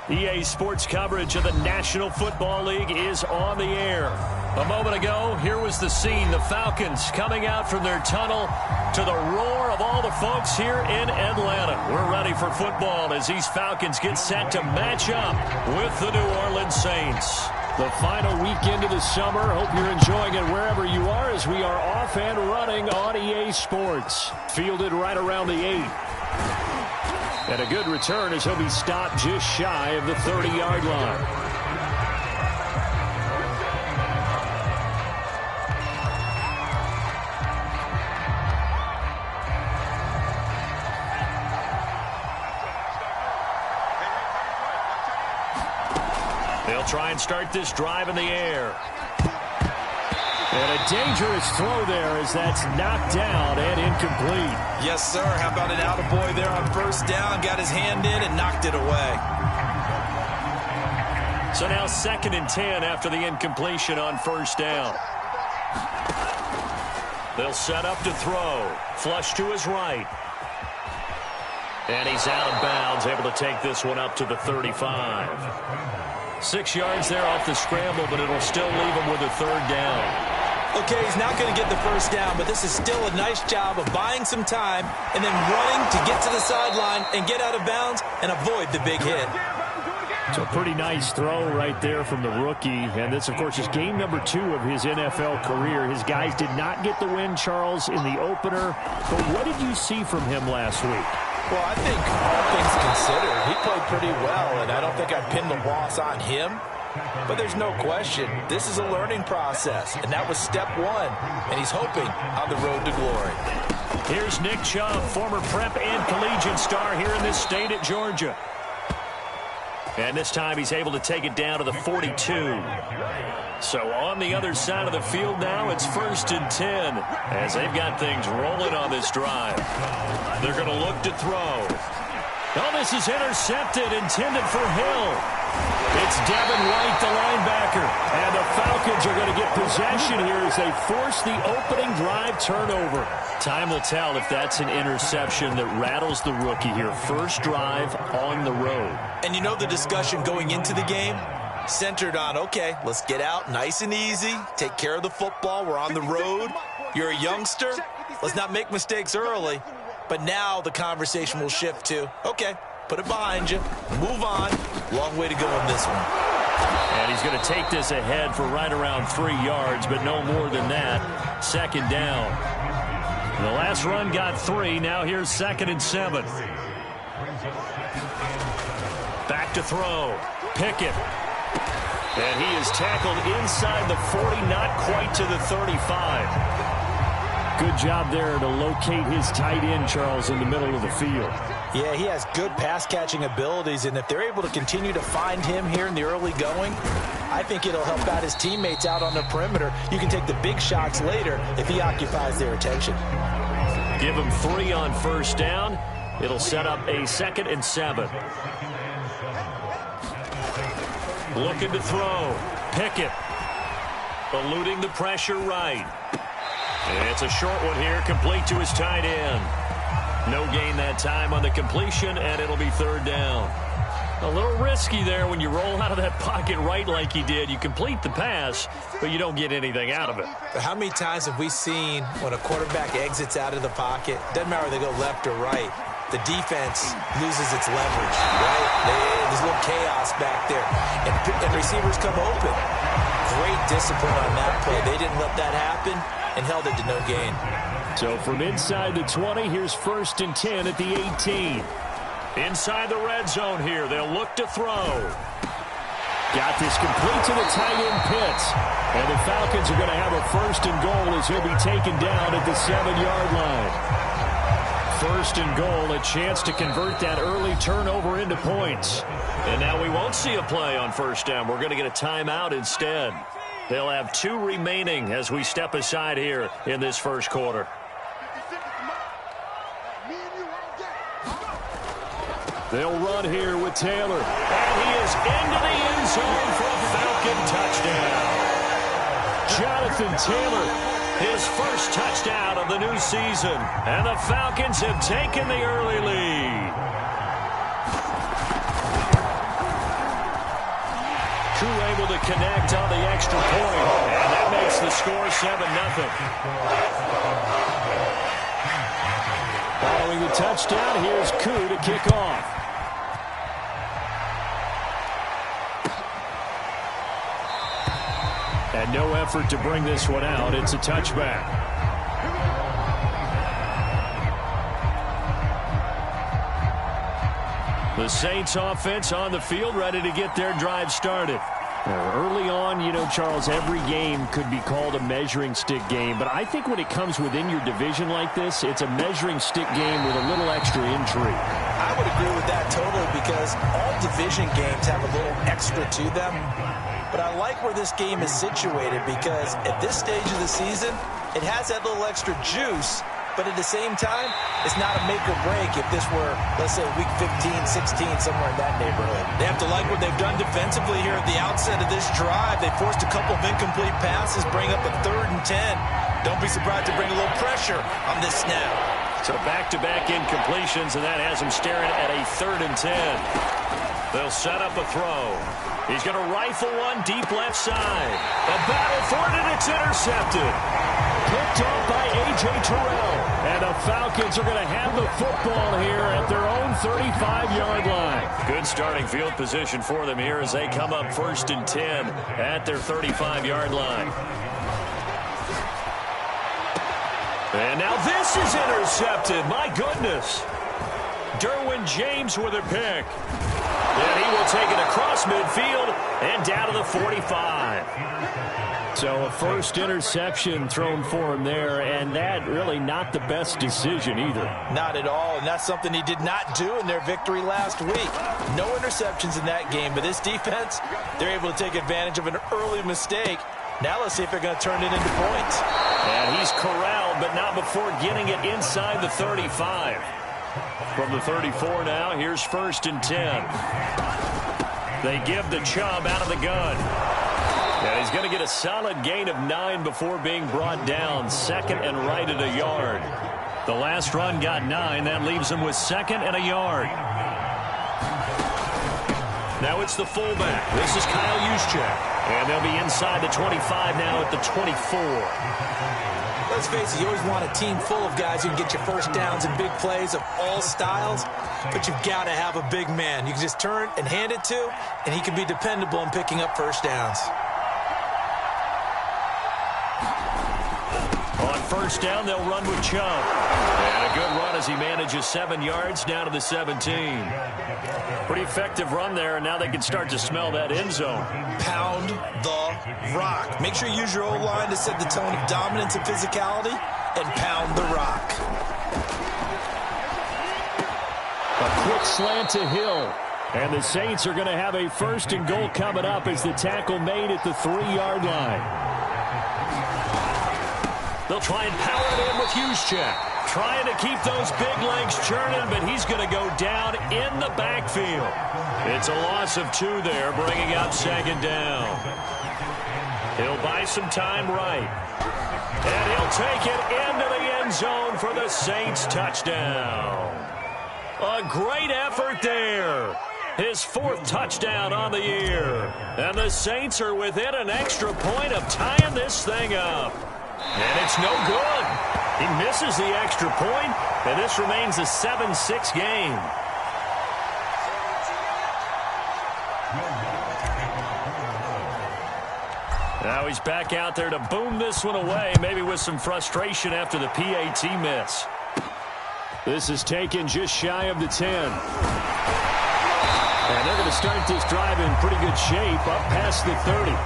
EA Sports coverage of the National Football League is on the air. A moment ago, here was the scene. The Falcons coming out from their tunnel to the roar of all the folks here in Atlanta. We're ready for football as these Falcons get set to match up with the New Orleans Saints. The final weekend of the summer. Hope you're enjoying it wherever you are as we are off and running on EA Sports. Fielded right around the 8. And a good return as he'll be stopped just shy of the 30-yard line. They'll try and start this drive in the air. And a dangerous throw there as that's knocked down and incomplete. Yes, sir. How about an attaboy there on first down? Got his hand in and knocked it away. So now 2nd and 10 after the incompletion on first down. They'll set up to throw. Flush to his right. And he's out of bounds, able to take this one up to the 35. 6 yards there off the scramble, but it'll still leave him with a 3rd down. Okay, he's not going to get the first down, but this is still a nice job of buying some time and then running to get to the sideline and get out of bounds and avoid the big hit. So a pretty nice throw right there from the rookie. And this, of course, is game number 2 of his NFL career. His guys did not get the win, Charles, in the opener. But what did you see from him last week? Well, I think all things considered, he played pretty well, and I don't think I'd pin the loss on him. But there's no question, this is a learning process, and that was step 1, and he's hoping on the road to glory. Here's Nick Chubb, former prep and collegiate star here in this state at Georgia. And this time he's able to take it down to the 42. So on the other side of the field now, it's 1st and 10 as they've got things rolling on this drive. They're going to look to throw. Oh, this is intercepted, intended for Hill. It's Devin White, the linebacker. And the Falcons are going to get possession here as they force the opening drive turnover. Time will tell if that's an interception that rattles the rookie here. First drive on the road. And you know the discussion going into the game? Centered on, okay, let's get out nice and easy. Take care of the football. We're on the road. You're a youngster. Let's not make mistakes early. But now the conversation will shift to, okay, put it behind you. Move on. Long way to go in this one. And he's going to take this ahead for right around 3 yards, but no more than that. 2nd down. The last run got 3. Now here's 2nd and 7. Back to throw. Pickett. And he is tackled inside the 40, not quite to the 35. Good job there to locate his tight end, Charles, in the middle of the field. Yeah, he has good pass-catching abilities, and if they're able to continue to find him here in the early going, I think it'll help out his teammates out on the perimeter. You can take the big shots later if he occupies their attention. Give him 3 on first down. It'll set up a 2nd and 7. Looking to throw. Pickett. Eluding the pressure right. It's a short one here, complete to his tight end. No gain that time on the completion, and it'll be 3rd down. A little risky there when you roll out of that pocket right like he did. You complete the pass, but you don't get anything out of it. But how many times have we seen when a quarterback exits out of the pocket, doesn't matter if they go left or right, the defense loses its leverage, right? There's a little chaos back there, and receivers come open. Great discipline on that play. They didn't let that happen and held it to no gain. So from inside the 20, here's 1st and 10 at the 18. Inside the red zone here, they'll look to throw. Got this complete to the tight end Pitts. And the Falcons are going to have a 1st and goal as he'll be taken down at the 7-yard line. 1st and goal, a chance to convert that early turnover into points. And now we won't see a play on 1st down. We're going to get a timeout instead. They'll have 2 remaining as we step aside here in this first quarter. They'll run here with Taylor. And he is into the end zone for a Falcon touchdown. Jonathan Taylor, his first touchdown of the new season. And the Falcons have taken the early lead. Koo able to connect on the extra point, and that makes the score 7-0. Following the touchdown, here's Koo to kick off. And no effort to bring this one out. It's a touchback. The Saints offense on the field, ready to get their drive started. Early on, you know, Charles, every game could be called a measuring stick game. But I think when it comes within your division like this, it's a measuring stick game with a little extra intrigue. I would agree with that totally because all division games have a little extra to them. But I like where this game is situated because at this stage of the season, it has that little extra juice. But at the same time, it's not a make or break if this were, let's say, week 15, 16, somewhere in that neighborhood. They have to like what they've done defensively here at the outset of this drive. They forced a couple of incomplete passes, bring up a 3rd and 10. Don't be surprised to bring a little pressure on this snap. So back-to-back incompletions, and that has him staring at a 3rd and 10. They'll set up a throw. He's going to rifle one deep left side. A battle for it, and it's intercepted. Picked off by A.J. Terrell. And the Falcons are going to have the football here at their own 35-yard line. Good starting field position for them here as they come up 1st and 10 at their 35-yard line. And now this is intercepted. My goodness. Derwin James with a pick. And he will take it across midfield and down to the 45. So a first interception thrown for him there, and that really not the best decision either. Not at all, and that's something he did not do in their victory last week. No interceptions in that game, but this defense, they're able to take advantage of an early mistake. Now let's see if they're going to turn it into points. And he's corralled, but not before getting it inside the 35. From the 34 now, here's 1st and 10. They give the Chubb out of the gun. And he's going to get a solid gain of 9 before being brought down. 2nd and right at a yard. The last run got 9. That leaves him with 2nd and a yard. Now it's the fullback. This is Kyle Juszczyk. And they'll be inside the 25 now at the 24. Let's face it, you always want a team full of guys who can get you first downs and big plays of all styles, but you've got to have a big man you can just turn and hand it to, and he can be dependable in picking up first downs. On 1st down, they'll run with Chubb. And a good run as he manages 7 yards down to the 17. Pretty effective run there, and now they can start to smell that end zone. Pound the rock. Make sure you use your O-line to set the tone of dominance and physicality, and pound the rock. A quick slant to Hill. And the Saints are going to have a 1st and goal coming up as the tackle made at the 3-yard line. They'll try and power it in with Juszczyk. Trying to keep those big legs churning, but he's going to go down in the backfield. It's a loss of 2 there, bringing up 2nd down. He'll buy some time right. And he'll take it into the end zone for the Saints touchdown. A great effort there. His 4th touchdown on the year. And the Saints are within an extra point of tying this thing up. And it's no good. He misses the extra point, and this remains a 7-6 game. Now he's back out there to boom this one away, maybe with some frustration after the PAT miss. This is taken just shy of the 10. And they're going to start this drive in pretty good shape, up past the 30.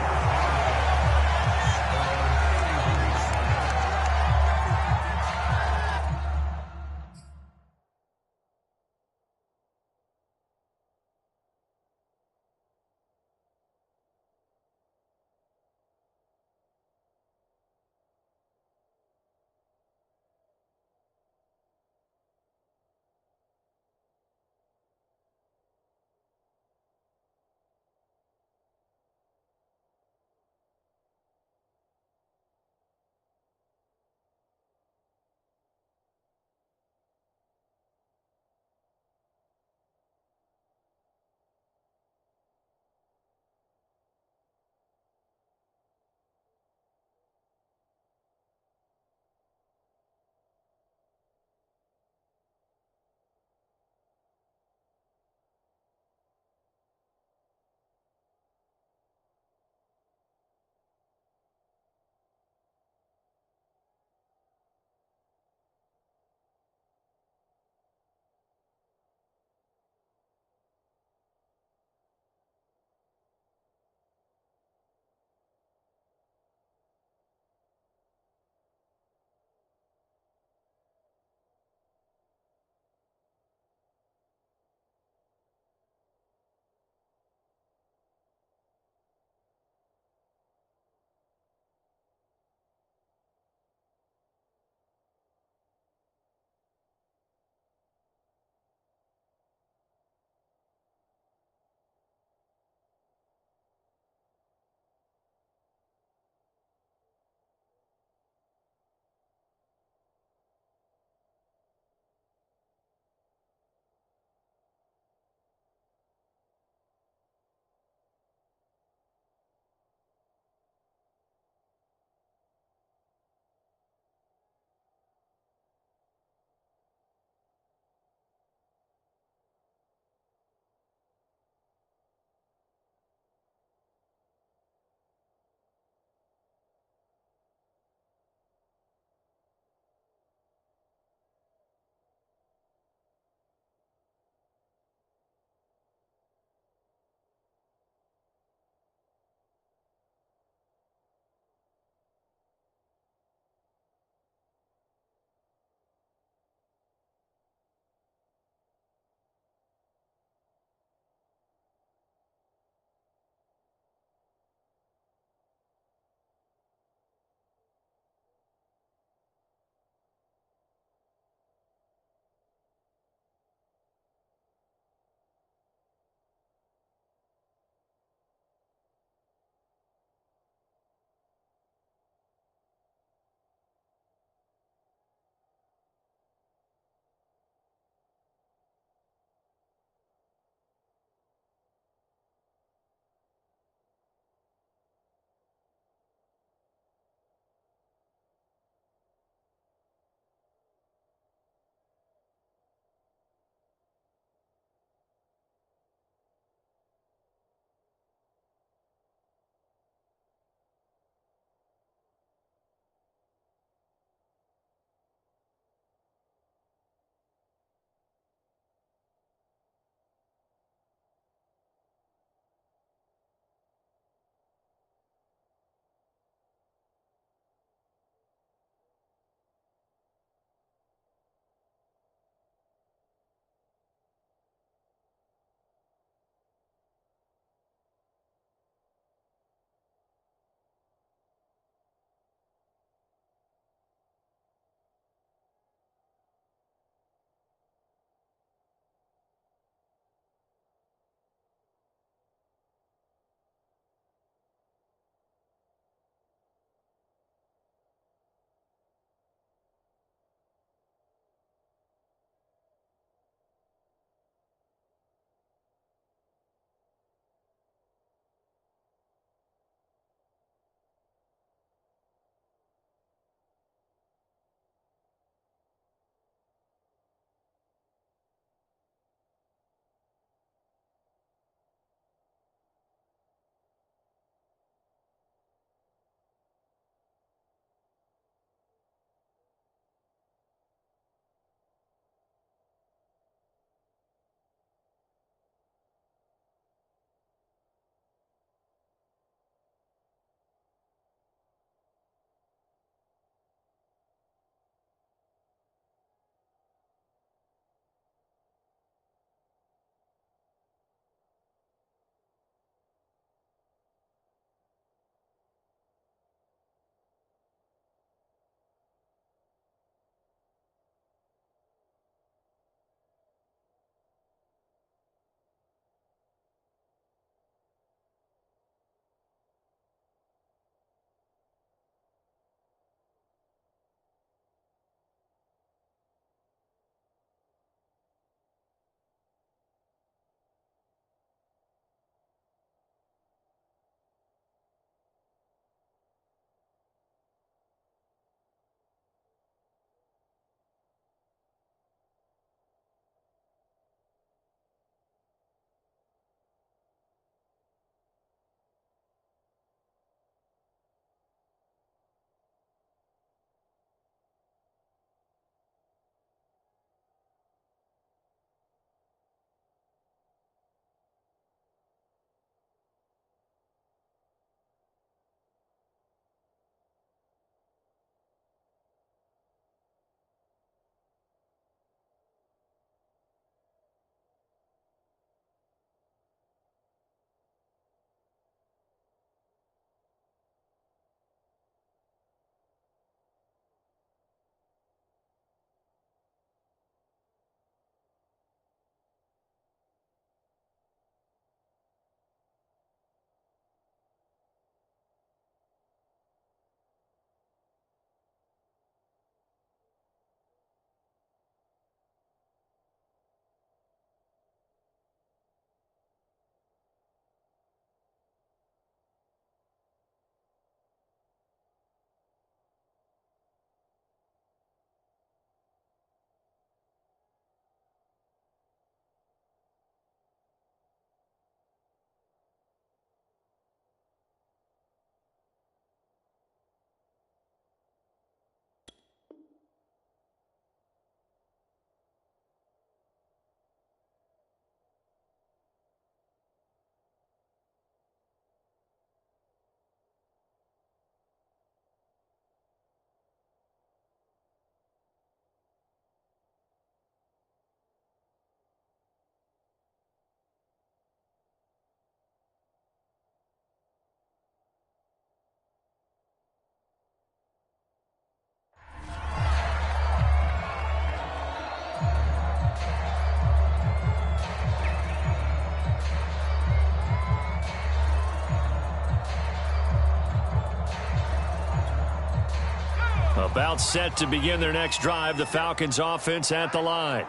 About set to begin their next drive, the Falcons offense at the line.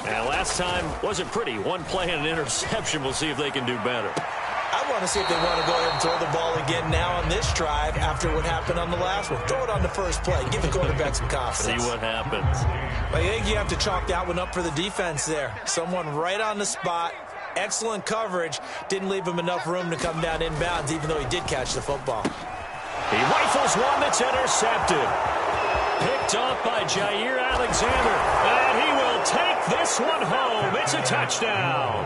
And last time wasn't pretty. One play and an interception. We'll see if they can do better. I want to see if they want to go ahead and throw the ball again now on this drive after what happened on the last one. Throw it on the first play. Give the quarterback some confidence. See what happens. I think you have to chalk that one up for the defense there. Someone right on the spot. Excellent coverage. Didn't leave him enough room to come down inbounds, even though he did catch the football. He rifles one that's intercepted. Picked off by Jair Alexander. And he will take this one home. It's a touchdown.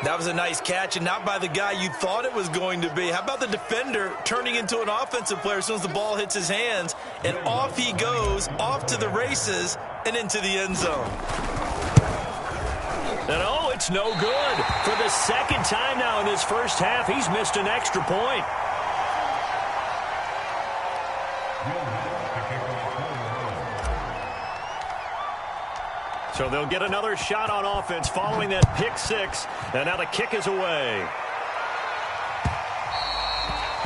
That was a nice catch, and not by the guy you thought it was going to be. How about the defender turning into an offensive player as soon as the ball hits his hands, and off he goes, off to the races, and into the end zone. And oh, it's no good. For the second time now in this first half, he's missed an extra point. So they'll get another shot on offense following that pick six. And now the kick is away.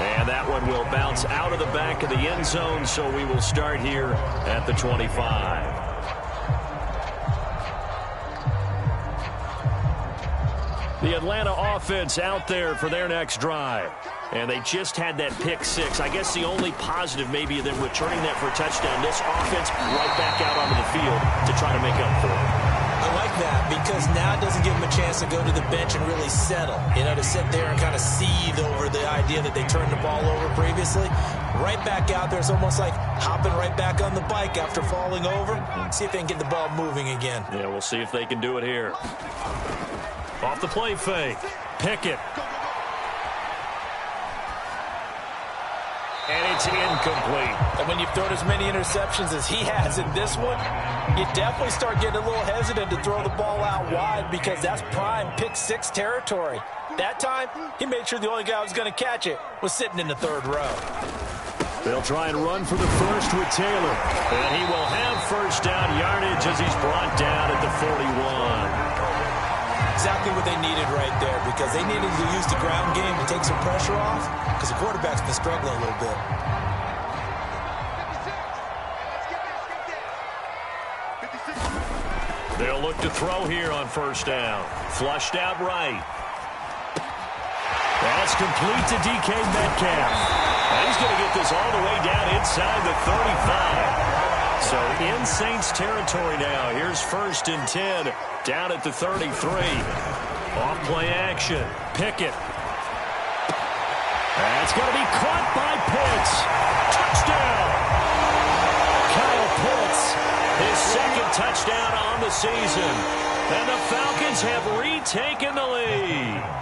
And that one will bounce out of the back of the end zone, so we will start here at the 25. The Atlanta offense out there for their next drive. And they just had that pick six. I guess the only positive maybe of them returning that for a touchdown. This offense right back out onto the field to try to make up for it. I like that because now it doesn't give them a chance to go to the bench and really settle. You know, to sit there and kind of seethe over the idea that they turned the ball over previously. Right back out there. It's almost like hopping right back on the bike after falling over. See if they can get the ball moving again. Yeah, we'll see if they can do it here. Off the play fake. Pickett. And it's incomplete. And when you've thrown as many interceptions as he has in this one, you definitely start getting a little hesitant to throw the ball out wide because that's prime pick six territory. That time, he made sure the only guy who was going to catch it was sitting in the third row. They'll try and run for the first with Taylor. And he will have first down yardage as he's brought down at the 41. Exactly what they needed right there because they needed to use the ground game to take some pressure off because the quarterback's been struggling a little bit. They'll look to throw here on first down. Flushed out right. That's complete to DK Metcalf. And he's going to get this all the way down inside the 35. So in Saints territory now. Here's 1st and 10 down at the 33. Off play action. Pickett. That's going to be caught by Pitts. Touchdown. Kyle Pitts, his second touchdown on the season. And the Falcons have retaken the lead.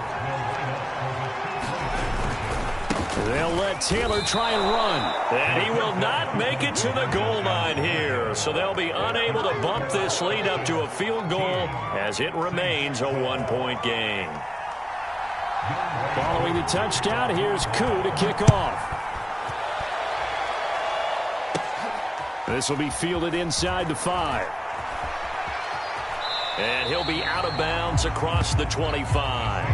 They'll let Taylor try and run. And he will not make it to the goal line here. So they'll be unable to bump this lead up to a field goal as it remains a 1-point game. Following the touchdown, here's Koo to kick off. This will be fielded inside the 5. And he'll be out of bounds across the 25.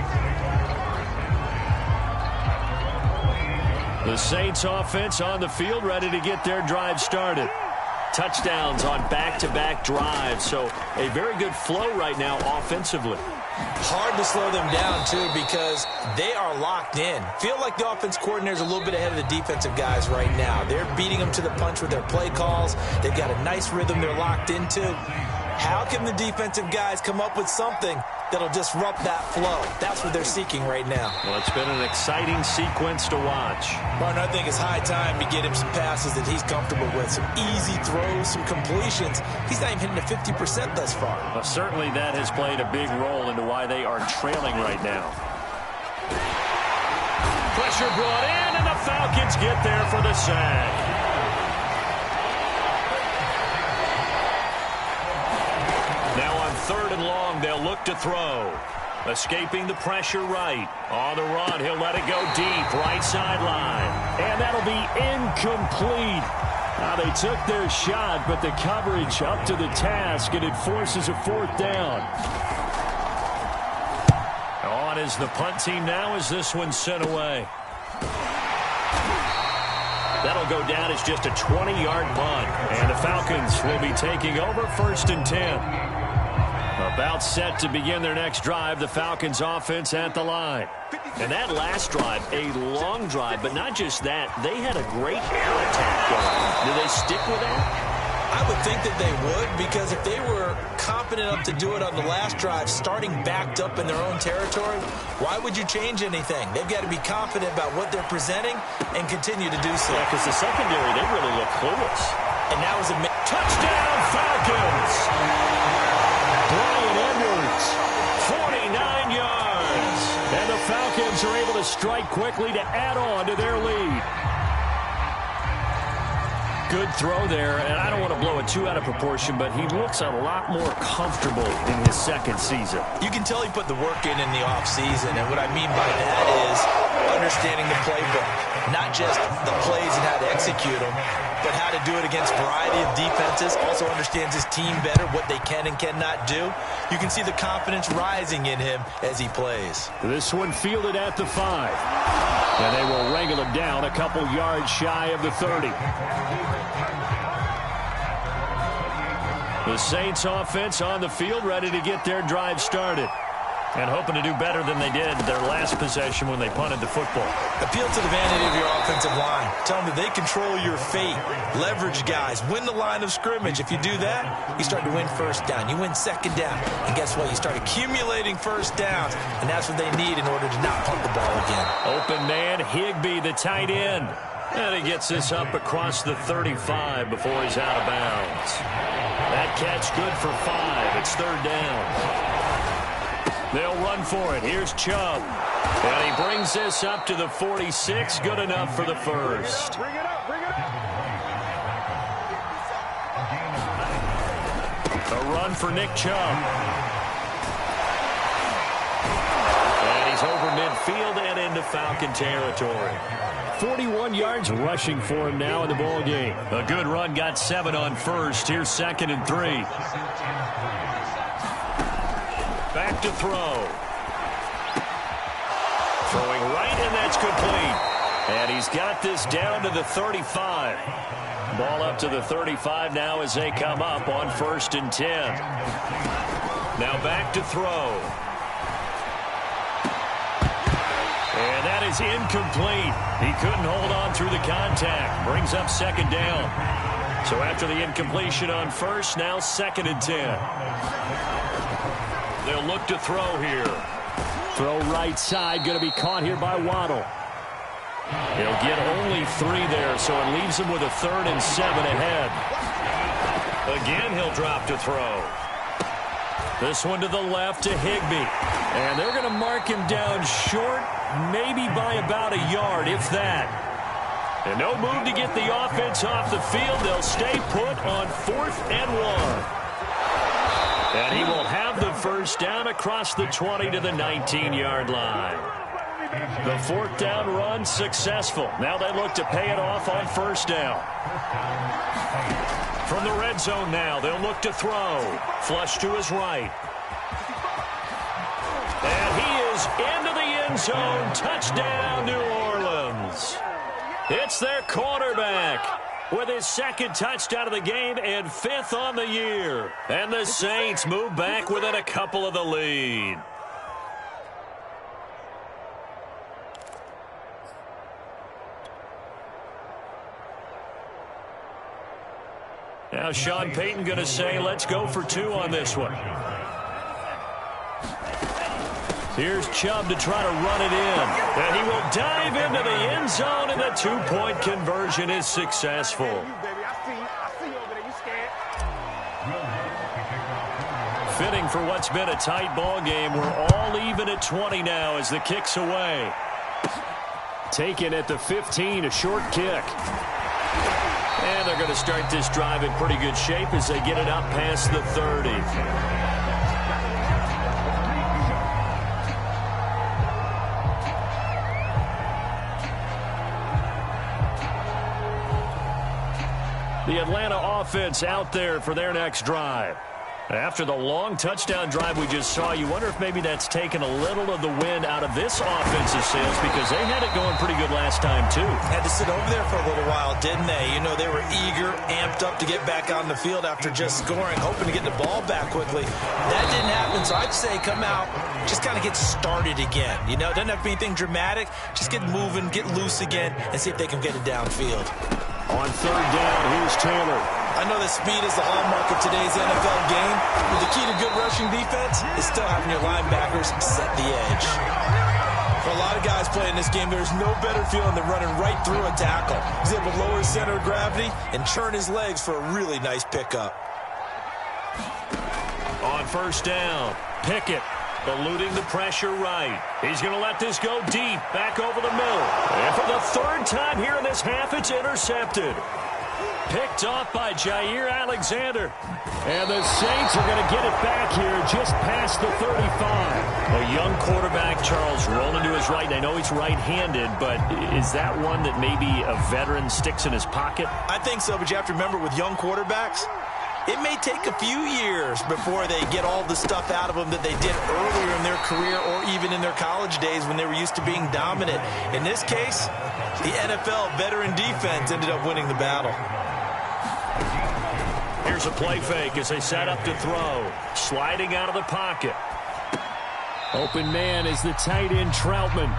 The Saints offense on the field ready to get their drive started. Touchdowns on back-to-back drives, so a very good flow right now offensively. Hard to slow them down, too, because they are locked in. Feel like the offense coordinator is a little bit ahead of the defensive guys right now. They're beating them to the punch with their play calls. They've got a nice rhythm they're locked into. How can the defensive guys come up with something that'll disrupt that flow? That's what they're seeking right now. Well, it's been an exciting sequence to watch. Martin, I think it's high time to get him some passes that he's comfortable with. Some easy throws, some completions. He's not even hitting the 50% thus far. Well, certainly that has played a big role into why they are trailing right now. Pressure brought in, and the Falcons get there for the sack. Now on 3rd and long, they'll look to throw. Escaping the pressure right. On the run, he'll let it go deep, right sideline. And that'll be incomplete. Now they took their shot, but the coverage up to the task, and it forces a 4th down. On is the punt team now as this one's sent away. That'll go down as just a 20-yard punt. And the Falcons will be taking over 1st and 10. About set to begin their next drive, the Falcons offense at the line. And that last drive, a long drive, but not just that, they had a great air attack going. Do they stick with that? I would think that they would, because if they were confident enough to do it on the last drive, starting backed up in their own territory, why would you change anything? They've got to be confident about what they're presenting and continue to do so. Yeah, because the secondary, they really look clueless. And that was a touchdown Falcons! Brian Edwards, 49 yards. And the Falcons are able to strike quickly to add on to their lead. Good throw there, and I don't want to blow it too out of proportion, but he looks a lot more comfortable in his second season. You can tell he put the work in the offseason, and what I mean by that is understanding the playbook. Not just the plays and how to execute them, but how to do it against a variety of defenses. Also understands his team better, what they can and cannot do. You can see the confidence rising in him as he plays. This one fielded at the 5. And they will wrangle him down a couple yards shy of the 30. The Saints offense on the field, ready to get their drive started. And hoping to do better than they did their last possession when they punted the football. Appeal to the vanity of your offensive line. Tell them that they control your fate. Leverage guys. Win the line of scrimmage. If you do that, you start to win first down. You win second down. And guess what? You start accumulating first downs. And that's what they need in order to not punt the ball again. Open man, Higbee, the tight end. And he gets this up across the 35 before he's out of bounds. That catch good for 5. It's 3rd down. They'll run for it. Here's Chubb. And he brings this up to the 46. Good enough for the first. Bring it up, bring it up. A run for Nick Chubb. And he's over midfield and into Falcon territory. 41 yards rushing for him now in the ball game. A good run, got 7 on first. Here's 2nd and 3. Back to throw. Throwing right, and that's complete. And he's got this down to the 35. Ball up to the 35 now as they come up on 1st and 10. Now back to throw. And that is incomplete. He couldn't hold on through the contact. Brings up 2nd down. So after the incompletion on first, now 2nd and 10. They'll look to throw here. Throw right side, going to be caught here by Waddle. He'll get only 3 there, so it leaves him with a 3rd and 7 ahead. Again, he'll drop to throw. This one to the left to Higbee. And they're going to mark him down short, maybe by about a yard, if that. And no move to get the offense off the field. They'll stay put on 4th and 1. And he will have the first down across the 20 to the 19-yard line. The 4th down run successful. Now they look to pay it off on 1st down. From the red zone now, they'll look to throw. Flush to his right. And he is into the end zone. Touchdown, New Orleans. It's their quarterback with his 2nd touchdown of the game and 5th on the year. And the Saints move back within a couple of the lead. Now Sean Payton going to say, let's go for 2 on this one. Here's Chubb to try to run it in. And he will dive into the end zone, and the 2-point conversion is successful. Fitting for what's been a tight ball game. We're all even at 20 now as the kick's away. Taken at the 15, a short kick. And they're going to start this drive in pretty good shape as they get it up past the 30. The Atlanta offense out there for their next drive. After the long touchdown drive we just saw, you wonder if maybe that's taken a little of the wind out of this offensive sails, because they had it going pretty good last time too. Had to sit over there for a little while, didn't they? You know, they were eager, amped up to get back on the field after just scoring, hoping to get the ball back quickly. That didn't happen, so I'd say come out, just kind of get started again. You know, it doesn't have to be anything dramatic. Just get moving, get loose again, and see if they can get it downfield. On third down, here's Taylor. I know that speed is the hallmark of today's NFL game, but the key to good rushing defense is still having your linebackers set the edge. For a lot of guys playing this game, there's no better feeling than running right through a tackle. He's able to lower his center of gravity and churn his legs for a really nice pickup. On first down, Pickett eluding the pressure right. He's going to let this go deep, back over the middle. And for the third time here in this half, it's intercepted. Picked off by Jair Alexander. And the Saints are going to get it back here just past the 35. A young quarterback, Charles, rolling to his right. I know he's right-handed, but is that one that maybe a veteran sticks in his pocket? I think so, but you have to remember with young quarterbacks, it may take a few years before they get all the stuff out of them that they did earlier in their career or even in their college days when they were used to being dominant. In this case, the NFL veteran defense ended up winning the battle. Here's a play fake as they set up to throw. Sliding out of the pocket. Open man is the tight end, Troutman.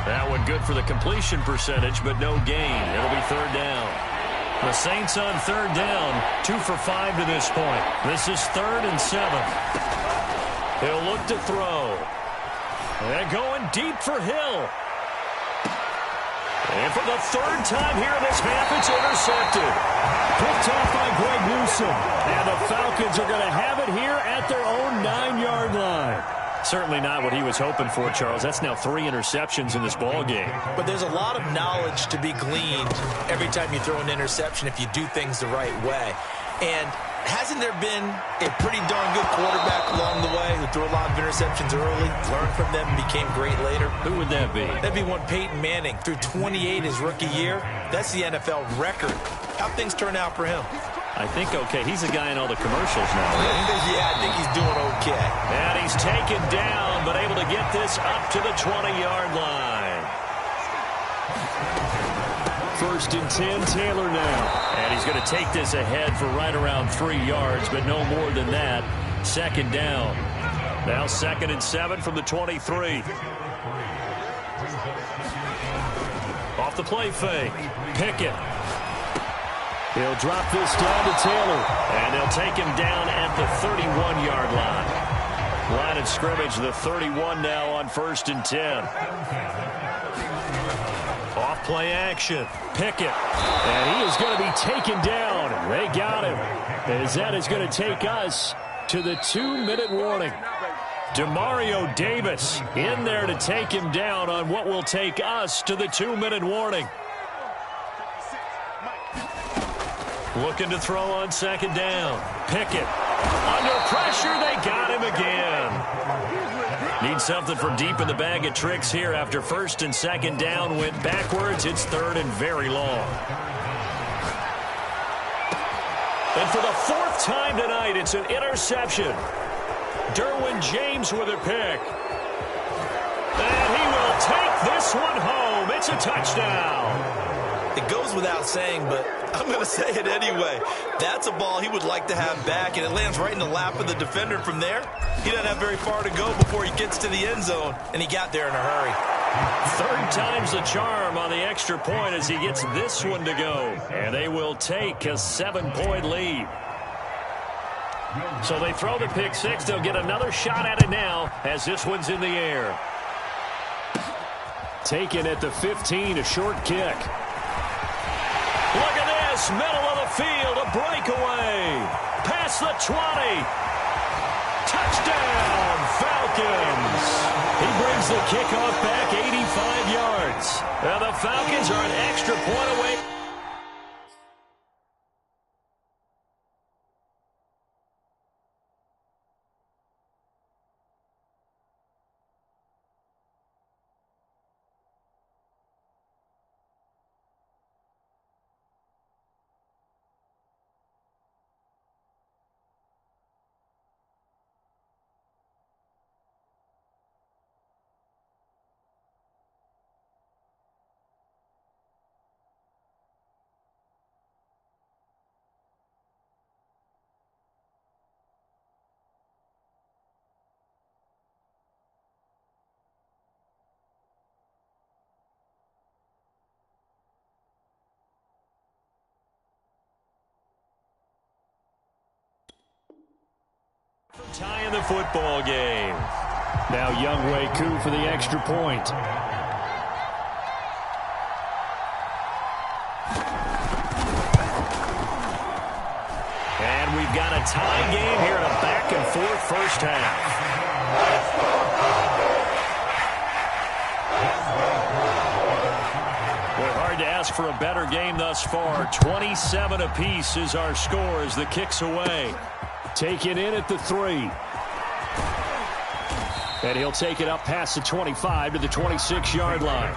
That one good for the completion percentage, but no gain. It'll be third down. The Saints on third down, 2 for 5 to this point. This is 3rd and 7. He'll look to throw. And going deep for Hill. And for the third time here in this half, it's intercepted. Picked off by Greg Newsome. And the Falcons are going to have it here at their own 9-yard line. Certainly not what he was hoping for, Charles. That's now 3 interceptions in this ball game. But there's a lot of knowledge to be gleaned every time you throw an interception if you do things the right way. And hasn't there been a pretty darn good quarterback along the way who threw a lot of interceptions early, learned from them, and became great later? Who would that be? That'd be one Peyton Manning. Threw 28 his rookie year. That's the NFL record. How'd things turn out for him? I think okay. He's a guy in all the commercials now, right? Yeah, I think he's doing okay. And he's taken down, but able to get this up to the 20-yard line. 1st and 10, Taylor now. And he's going to take this ahead for right around 3 yards, but no more than that. 2nd down. Now 2nd and 7 from the 23. Off the play fake. Pickett. He'll drop this down to Taylor. And they'll take him down at the 31-yard line. Line of scrimmage, the 31 now on 1st and 10. Off play action. Pickett. And he is going to be taken down. They got him. As that is going to take us to the 2-minute warning. Demario Davis in there to take him down on what will take us to the 2-minute warning. Looking to throw on 2nd down. Pickett. Under pressure, they got him again. Need something from deep in the bag of tricks here after 1st and 2nd down. Went backwards. It's 3rd and very long. And for the 4th time tonight, it's an interception. Derwin James with a pick. And he will take this one home. It's a touchdown. It goes without saying, but I'm going to say it anyway. That's a ball he would like to have back, and it lands right in the lap of the defender from there. He doesn't have very far to go before he gets to the end zone, and he got there in a hurry. 3rd time's the charm on the extra point as he gets this one to go. And they will take a 7-point lead. So they throw the pick six. They'll get another shot at it now as this one's in the air. Taken at the 15, a short kick. Look at this, middle of the field, a breakaway. Past the 20. Touchdown, Falcons. He brings the kickoff back 85 yards. Now the Falcons are an extra point away. tie in the football game. Now Younghoe Koo for the extra point. And we've got a tie game here in a back-and-forth first half. Hard to ask for a better game thus far. 27 apiece is our score as the kick's away. Taken in at the 3. And he'll take it up past the 25 to the 26-yard line.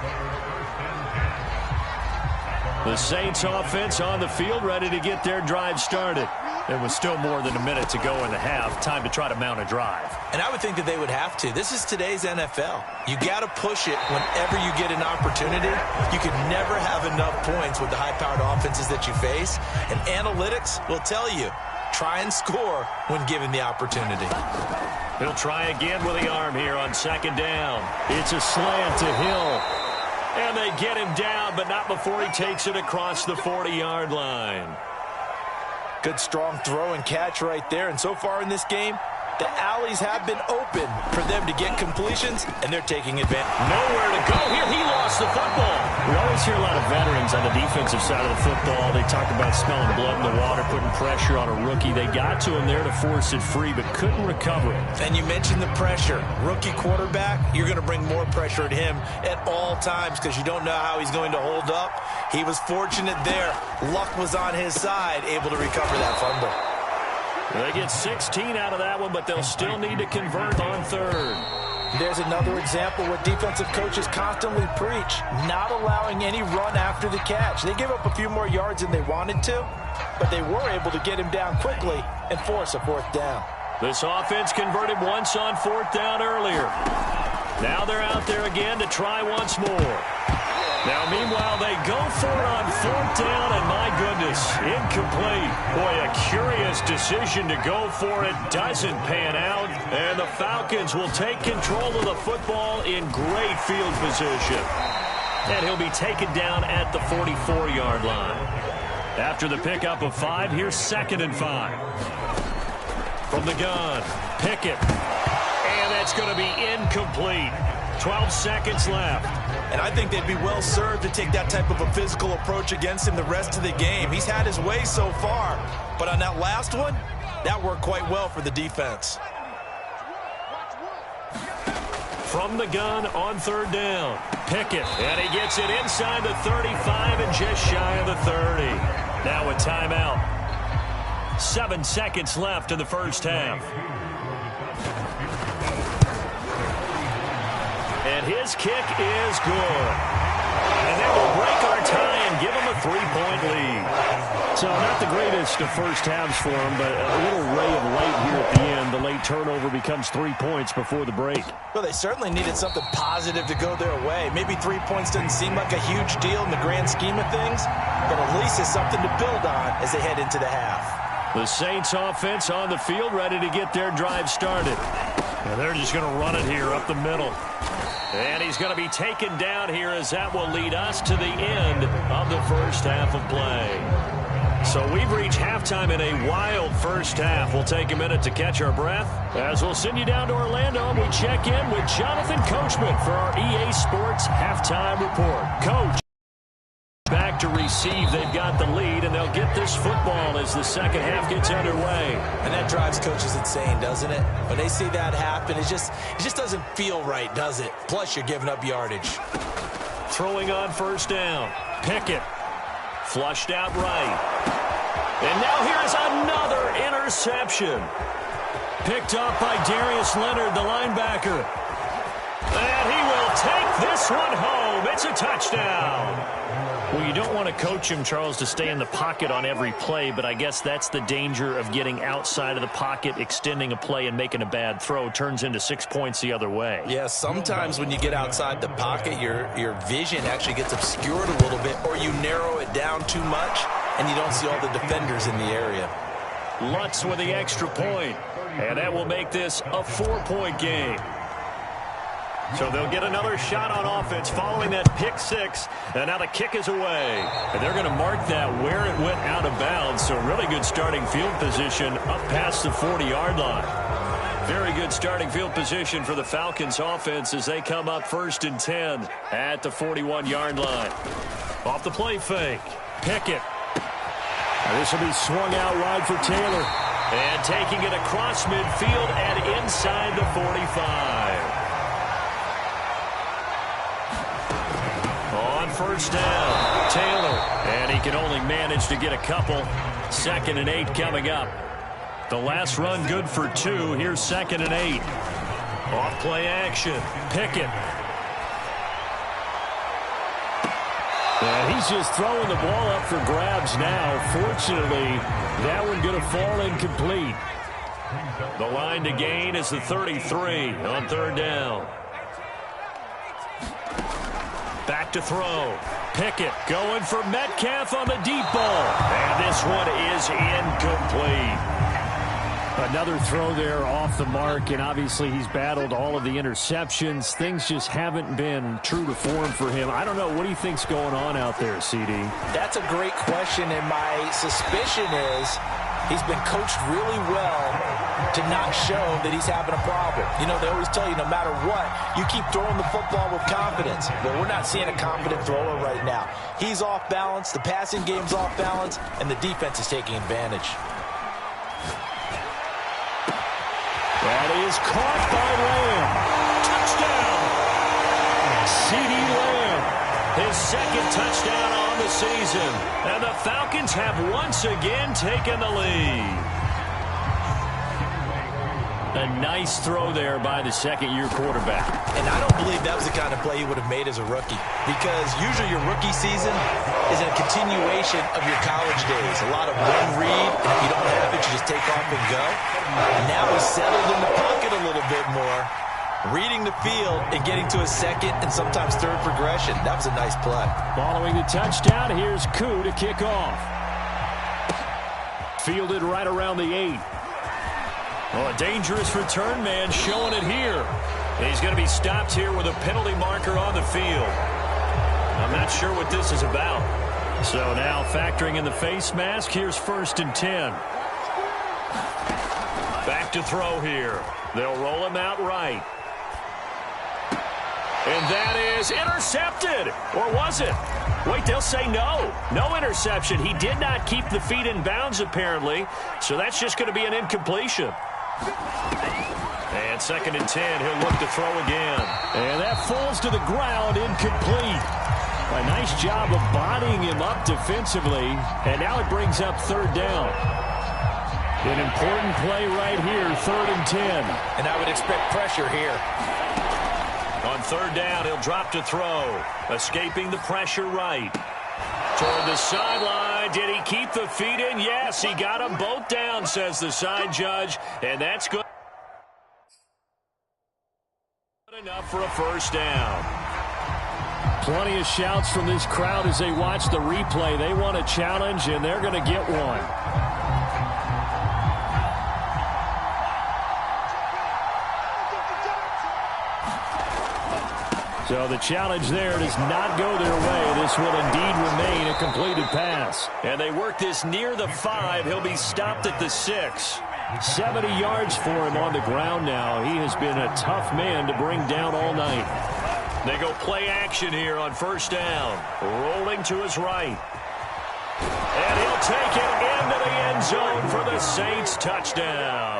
The Saints offense on the field ready to get their drive started. There was still more than a minute to go in the half. Time to try to mount a drive. And I would think that they would have to. This is today's NFL. You got to push it whenever you get an opportunity. You can never have enough points with the high-powered offenses that you face. And analytics will tell you, try and score when given the opportunity. He'll try again with the arm here on second down. It's a slant to Hill. And they get him down, but not before he takes it across the 40-yard line. Good strong throw and catch right there. And so far in this game, the alleys have been open for them to get completions, and they're taking advantage. Nowhere to go here. He lost the football. We always hear a lot of veterans on the defensive side of the football. They talk about smelling blood in the water, putting pressure on a rookie. They got to him there to force it free, but couldn't recover it. And you mentioned the pressure. Rookie quarterback, you're going to bring more pressure at him at all times because you don't know how he's going to hold up. He was fortunate there. Luck was on his side, able to recover that fumble. They get 16 out of that one, but they'll still need to convert on third. There's another example where defensive coaches constantly preach, not allowing any run after the catch. They gave up a few more yards than they wanted to, but they were able to get him down quickly and force a fourth down. This offense converted once on fourth down earlier. Now they're out there again to try once more. Now, meanwhile, they go for it on fourth down, and my goodness, incomplete. Boy, a curious decision to go for it. Doesn't pan out, and the Falcons will take control of the football in great field position. And he'll be taken down at the 44-yard line. After the pickup of 5, here's 2nd and 5. From the gun, Pickett. And that's going to be incomplete. 12 seconds left. And I think they'd be well served to take that type of a physical approach against him the rest of the game. He's had his way so far. But on that last one, that worked quite well for the defense. From the gun on third down, Pickett. And he gets it inside the 35 and just shy of the 30. Now a timeout. 7 seconds left in the first half. And his kick is good. And that will break our tie and give him a 3-point lead. So not the greatest of first halves for him, but a little ray of light here at the end. The late turnover becomes 3 points before the break. Well, they certainly needed something positive to go their way. Maybe 3 points doesn't seem like a huge deal in the grand scheme of things, but at least it's something to build on as they head into the half. The Saints offense on the field ready to get their drive started. And they're just going to run it here up the middle. And he's going to be taken down here as that will lead us to the end of the first half of play. So we've reached halftime in a wild first half. We'll take a minute to catch our breath as we'll send you down to Orlando and we check in with Jonathan Coachman for our EA Sports Halftime Report. Coach, back to receive. They've got the lead, and they'll get this football as the second half gets underway. And that drives coaches insane, doesn't it? When they see that happen, it just doesn't feel right, does it? Plus, you're giving up yardage. Throwing on first down. Pickett. Flushed out right. And now here's another interception. Picked up by Darius Leonard, the linebacker. And he will take this one home. It's a touchdown. Well, you don't want to coach him, Charles, to stay in the pocket on every play, but I guess that's the danger of getting outside of the pocket, extending a play, and making a bad throw. Turns into 6 points the other way. Yeah, sometimes when you get outside the pocket, your vision actually gets obscured a little bit, or you narrow it down too much, and you don't see all the defenders in the area. Lutz with the extra point, and that will make this a 4-point game. So they'll get another shot on offense following that pick six. And now the kick is away. And they're going to mark that where it went out of bounds. So really good starting field position up past the 40-yard line. Very good starting field position for the Falcons offense as they come up 1st and 10 at the 41-yard line. Off the play fake. Pickett. This will be swung out wide for Taylor. And taking it across midfield and inside the 45. On 1st down, Taylor. And he can only manage to get a couple. 2nd and 8 coming up. The last run good for 2. Here's 2nd and 8. Off play action. Pickett. And he's just throwing the ball up for grabs now. Fortunately, that one going to fall incomplete. The line to gain is the 33 on 3rd down. Back to throw. Pickett going for Metcalf on the deep ball. And this one is incomplete. Another throw there off the mark, and obviously he's battled all of the interceptions. Things just haven't been true to form for him. I don't know. What do you think's going on out there, CD? That's a great question, and my suspicion is he's been coached really well to not show that he's having a problem. You know, they always tell you no matter what, you keep throwing the football with confidence. Well, we're not seeing a confident thrower right now. He's off balance, the passing game's off balance, and the defense is taking advantage. That is caught by Lamb. Touchdown! CeeDee Lamb, his 2nd touchdown on the season. And the Falcons have once again taken the lead. A nice throw there by the 2nd-year quarterback. And I don't believe that was the kind of play he would have made as a rookie. Because usually your rookie season is a continuation of your college days. A lot of one read, and if you don't have it, you just take off and go. And now he's settled in the pocket a little bit more, reading the field and getting to a 2nd and sometimes 3rd progression. That was a nice play. Following the touchdown, here's Koo to kick off. Fielded right around the 8. Well, a dangerous return man showing it here. He's going to be stopped here with a penalty marker on the field. I'm not sure what this is about. So now factoring in the face mask, here's 1st and 10. Back to throw here. They'll roll him out right. And that is intercepted. Or was it? Wait, they'll say no. No interception. He did not keep the feet in bounds, apparently. So that's just going to be an incompletion. And 2nd and 10, he'll look to throw again. And that falls to the ground, incomplete. A nice job of bodying him up defensively. And now it brings up 3rd down. An important play right here, 3rd and 10. And I would expect pressure here. On 3rd down, he'll drop to throw. Escaping the pressure right. Toward the sideline. Did he keep the feet in? Yes, he got them both down, says the side judge. And that's good enough for a 1st down. Plenty of shouts from this crowd as they watch the replay. They want a challenge, and they're going to get one. So the challenge there does not go their way. This will indeed remain a completed pass. And they work this near the 5. He'll be stopped at the 6. 70 yards for him on the ground now. He has been a tough man to bring down all night. They go play action here on 1st down. Rolling to his right. And he'll take it into the end zone for the Saints touchdown.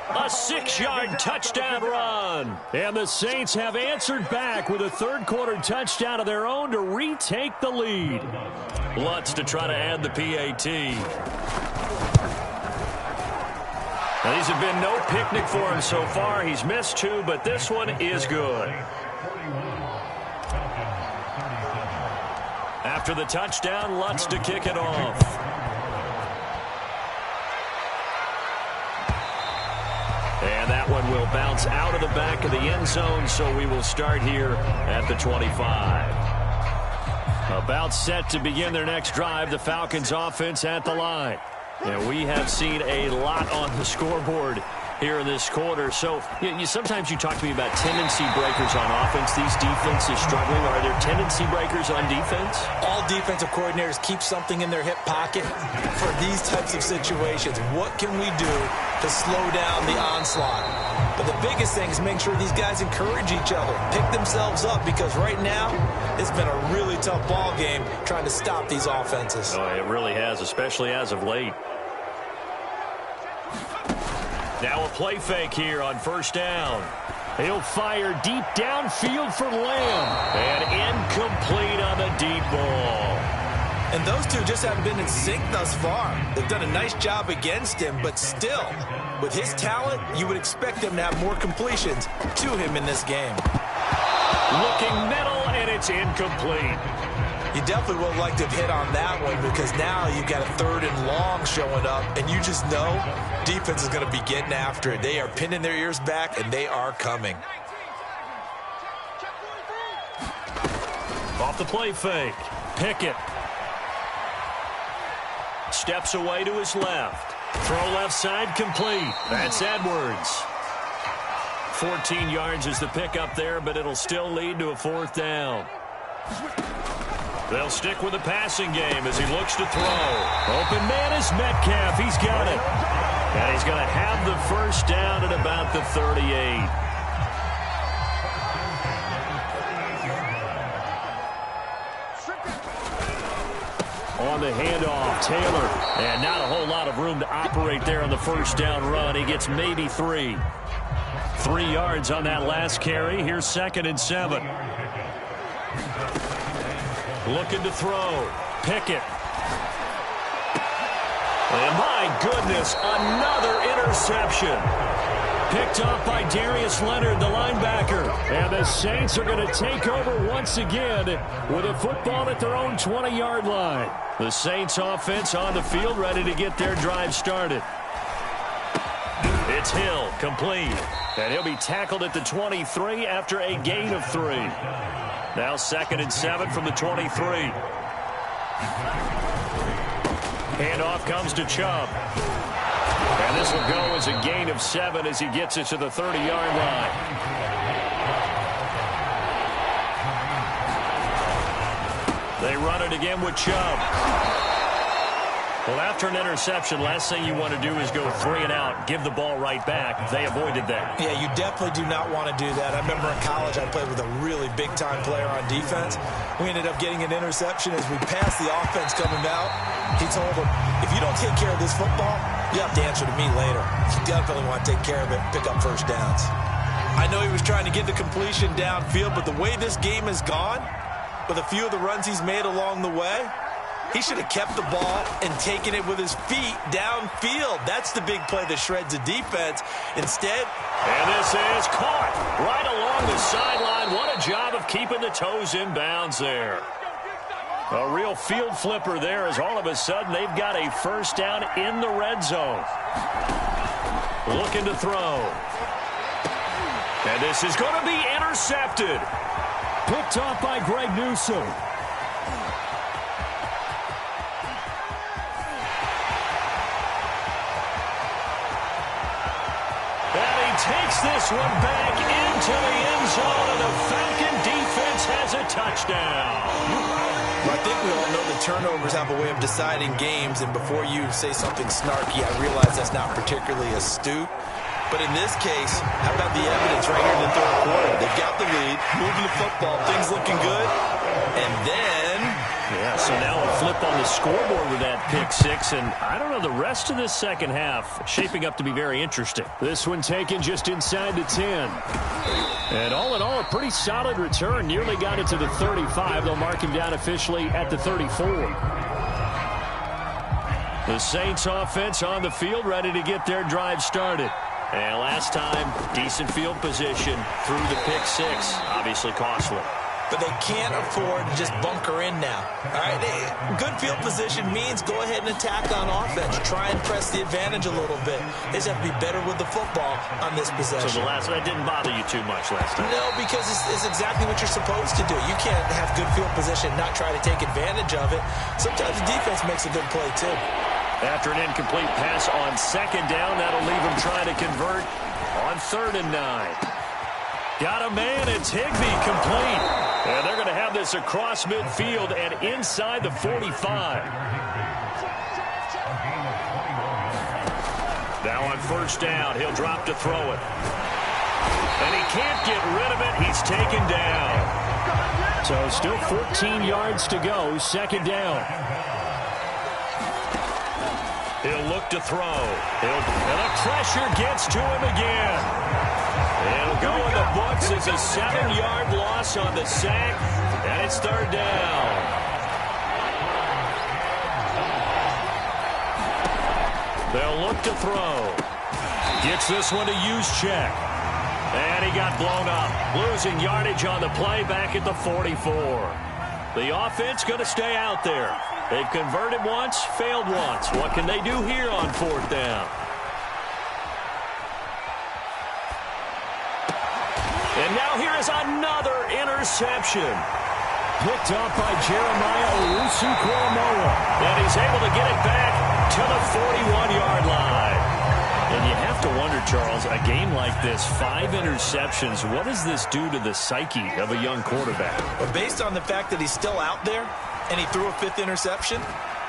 A 6-yard touchdown run. And the Saints have answered back with a 3rd-quarter touchdown of their own to retake the lead. Lutz to try to add the PAT. Now, these have been no picnic for him so far. He's missed 2, but this one is good. After the touchdown, Lutz to kick it off. And that one will bounce out of the back of the end zone, so we will start here at the 25. About set to begin their next drive, the Falcons offense at the line. And we have seen a lot on the scoreboard here in this quarter. So sometimes you talk to me about tendency breakers on offense. These defenses struggling. Are there tendency breakers on defense? All defensive coordinators keep something in their hip pocket for these types of situations. What can we do to slow down the onslaught. But the biggest thing is make sure these guys encourage each other, pick themselves up, because right now it's been a really tough ball game trying to stop these offenses. Oh, it really has, especially as of late. Now a play fake here on first down. He'll fire deep downfield for Lamb. And incomplete on the deep ball. And those two just haven't been in sync thus far. They've done a nice job against him, but still, with his talent, you would expect them to have more completions to him in this game. Looking middle, and it's incomplete. You definitely would like to have hit on that one, because now you've got a 3rd and long showing up, and you just know defense is going to be getting after it. They are pinning their ears back, and they are coming. Off the play fake. Pickett. Steps away to his left. Throw left side complete. That's Edwards. 14 yards is the pickup there, but it'll still lead to a 4th down. They'll stick with the passing game as he looks to throw. Open man is Metcalf. He's got it. And he's going to have the first down at about the 38. On the handoff, Taylor. And not a whole lot of room to operate there on the first down run. He gets maybe 3. 3 yards on that last carry. Here's 2nd and 7. Looking to throw. Pickett. And my goodness, another interception. Picked off by Darius Leonard, the linebacker. And the Saints are going to take over once again with a football at their own 20-yard line. The Saints offense on the field ready to get their drive started. It's Hill, complete. And he'll be tackled at the 23 after a gain of 3. Now 2nd and 7 from the 23. Handoff comes to Chubb. And this will go as a gain of 7 as he gets it to the 30-yard line. They run it again with Chubb. Well, after an interception, last thing you want to do is go 3 and out, give the ball right back. They avoided that. Yeah, you definitely do not want to do that. I remember in college I played with a really big-time player on defense. We ended up getting an interception as we passed the offense coming out. He told him, if you don't take care of this football, you have to answer to me later. You definitely want to take care of it, pick up first downs. I know he was trying to get the completion downfield, but the way this game has gone, with a few of the runs he's made along the way, he should have kept the ball and taken it with his feet downfield. That's the big play that shreds the defense. Instead, and this is caught right along the sideline. What a job of keeping the toes in bounds there. A real field flipper there as all of a sudden they've got a first down in the red zone. Looking to throw. And this is going to be intercepted. Picked off by Greg Newsome. Takes this one back into the end zone, and the Falcon defense has a touchdown. Well, I think we all know the turnovers have a way of deciding games, and before you say something snarky, I realize that's not particularly astute. But in this case, how about the evidence right here in the 3rd quarter? They've got the lead, moving the football, things looking good, and then... Yeah, so now a flip on the scoreboard with that pick 6, and I don't know, the rest of this second half shaping up to be very interesting. This one taken just inside the 10. And all in all, a pretty solid return. Nearly got it to the 35. They'll mark him down officially at the 34. The Saints offense on the field ready to get their drive started. And last time, decent field position through the pick 6. Obviously costly. But they can't afford to just bunker in now. All right, good field position means go ahead and attack on offense. Try and press the advantage a little bit. They just have to be better with the football on this possession. So that didn't bother you too much last time? No, because it's exactly what you're supposed to do. You can't have good field position and not try to take advantage of it. Sometimes the defense makes a good play, too. After an incomplete pass on 2nd down, that'll leave them trying to convert on 3rd and 9. Got a man, it's Higbee, complete. And they're going to have this across midfield and inside the 45. Now on first down, he'll drop to throw it. And he can't get rid of it. He's taken down. So still 14 yards to go, second down. He'll look to throw. And the pressure gets to him again. It'll go in the books as a 7-yard loss on the sack, and it's third down. They'll look to throw. Gets this one to use check. And he got blown up. Losing yardage on the play back at the 44. The offense going to stay out there. They've converted once, failed once. What can they do here on fourth down? And now here is another interception. Picked up by Jeremiah Owusu-Koramoah. And he's able to get it back to the 41-yard line. And you have to wonder, Charles, a game like this, 5 interceptions, what does this do to the psyche of a young quarterback? But based on the fact that he's still out there and he threw a 5th interception,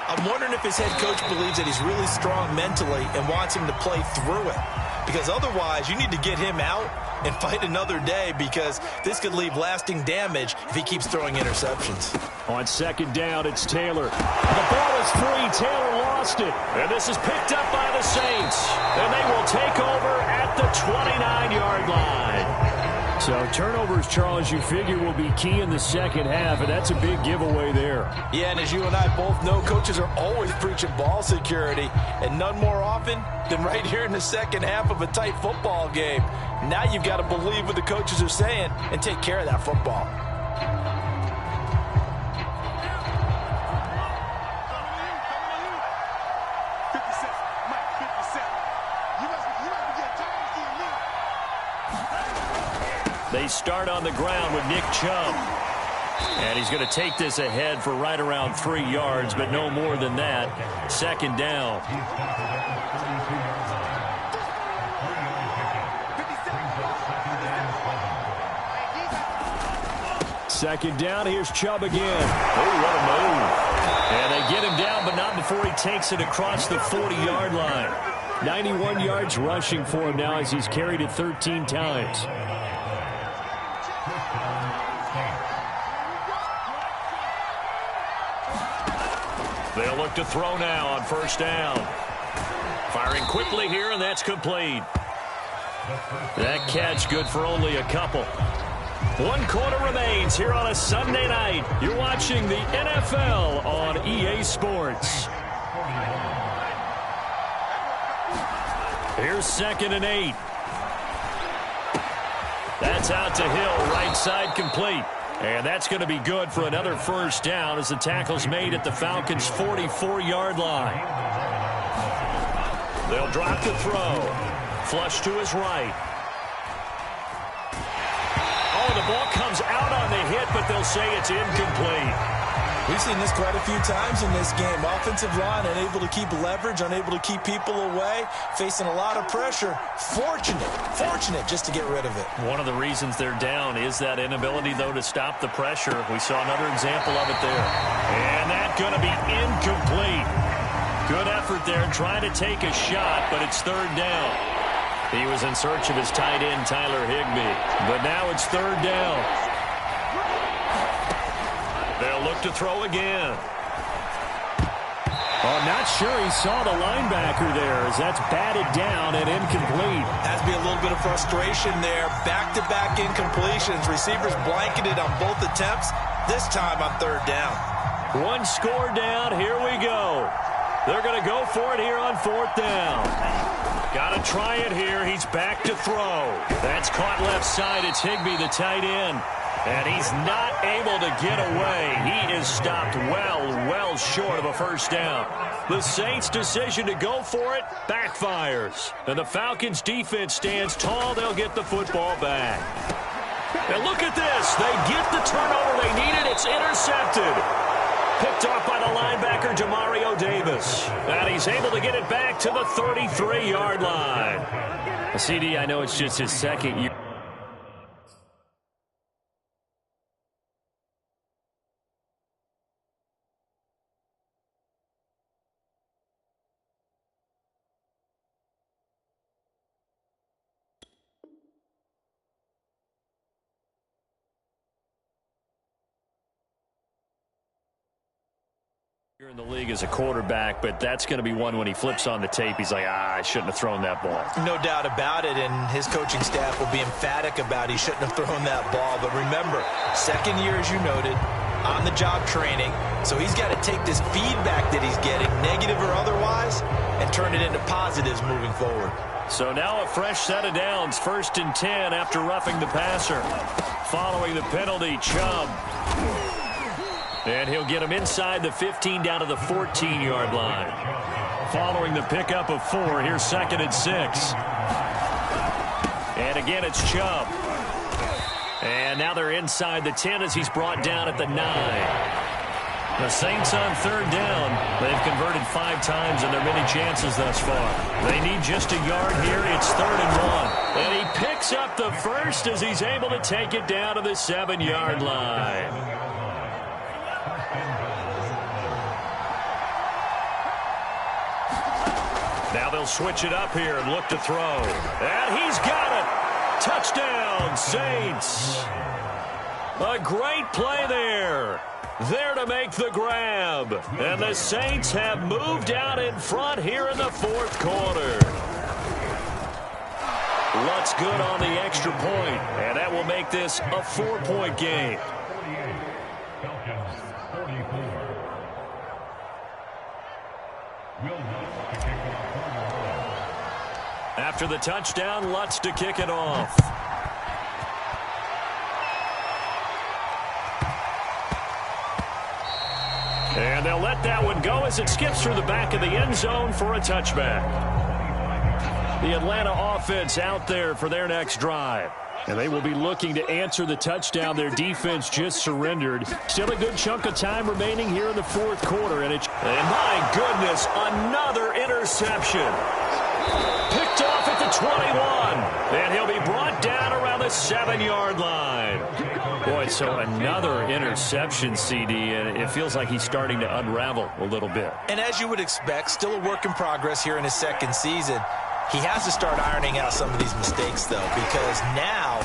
I'm wondering if his head coach believes that he's really strong mentally and wants him to play through it. Because otherwise, you need to get him out and fight another day, because this could leave lasting damage if he keeps throwing interceptions. On second down, it's Taylor. The ball is free. Taylor lost it. And this is picked up by the Saints. And they will take over at the 29-yard line. So turnovers, Charles, you figure will be key in the second half, and that's a big giveaway there. Yeah, and as you and I both know, coaches are always preaching ball security, and none more often than right here in the second half of a tight football game. Now you've got to believe what the coaches are saying and take care of that football. They start on the ground with Nick Chubb. And he's going to take this ahead for right around 3 yards, but no more than that. Second down. Second down, here's Chubb again. Oh, what a move. And they get him down, but not before he takes it across the 40-yard line. 91 yards rushing for him now as he's carried it 13 times. They'll look to throw now on first down. Firing quickly here, and that's complete. That catch good for only a couple. 1 quarter remains here on a Sunday night. You're watching the NFL on EA Sports. Here's 2nd and 8. That's out to Hill, right side complete. And that's going to be good for another first down as the tackle's made at the Falcons' 44-yard line. They'll drop to throw. Flush to his right. Oh, the ball comes out on the hit, but they'll say it's incomplete. We've seen this quite a few times in this game. Offensive line unable to keep leverage, unable to keep people away, facing a lot of pressure. Fortunate just to get rid of it. One of the reasons they're down is that inability, though, to stop the pressure. We saw another example of it there. And that's going to be incomplete. Good effort there trying to take a shot, but it's third down. He was in search of his tight end, Tyler Higbee. But now it's third down. They'll look to throw again. Oh, not sure he saw the linebacker there as that's batted down and incomplete. Has to be a little bit of frustration there. Back-to-back incompletions. Receivers blanketed on both attempts, this time on third down. 1 score down. Here we go. They're going to go for it here on fourth down. Got to try it here. He's back to throw. That's caught left side. It's Higbee, the tight end. And he's not able to get away. He is stopped well short of a first down. The Saints' decision to go for it backfires. And the Falcons' defense stands tall. They'll get the football back. And look at this. They get the turnover they needed. It's intercepted. Picked off by the linebacker, Demario Davis. And he's able to get it back to the 33-yard line. CD, I know it's just his second year. You're in the league as a quarterback, but that's going to be one when he flips on the tape. He's like, I shouldn't have thrown that ball. No doubt about it, and his coaching staff will be emphatic about he shouldn't have thrown that ball. But remember, second year, as you noted, on-the-job training, so he's got to take this feedback that he's getting, negative or otherwise, and turn it into positives moving forward. So now a fresh set of downs, 1st and 10 after roughing the passer. Following the penalty, Chubb. And he'll get him inside the 15 down to the 14-yard line. Following the pickup of 4, here's 2nd and 6. And again, it's Chubb. And now they're inside the 10 as he's brought down at the 9. The Saints on 3rd down. They've converted 5 times in their many chances thus far. They need just a yard here. It's 3rd and 1. And he picks up the first as he's able to take it down to the 7-yard line. Now they'll switch it up here and look to throw. And he's got it. Touchdown, Saints. A great play there. There to make the grab. And the Saints have moved out in front here in the 4th quarter. Lutz good on the extra point. And that will make this a 4-point game. After the touchdown, Lutz to kick it off. And they'll let that one go as it skips through the back of the end zone for a touchback. The Atlanta offense out there for their next drive. And they will be looking to answer the touchdown their defense just surrendered. Still a good chunk of time remaining here in the 4th quarter. And my goodness, another interception. Picked off at the 21. And he'll be brought down around the 7-yard line. Boy, so another interception, CD, and it feels like he's starting to unravel a little bit. And as you would expect, still a work in progress here in his 2nd season. He has to start ironing out some of these mistakes, though, because now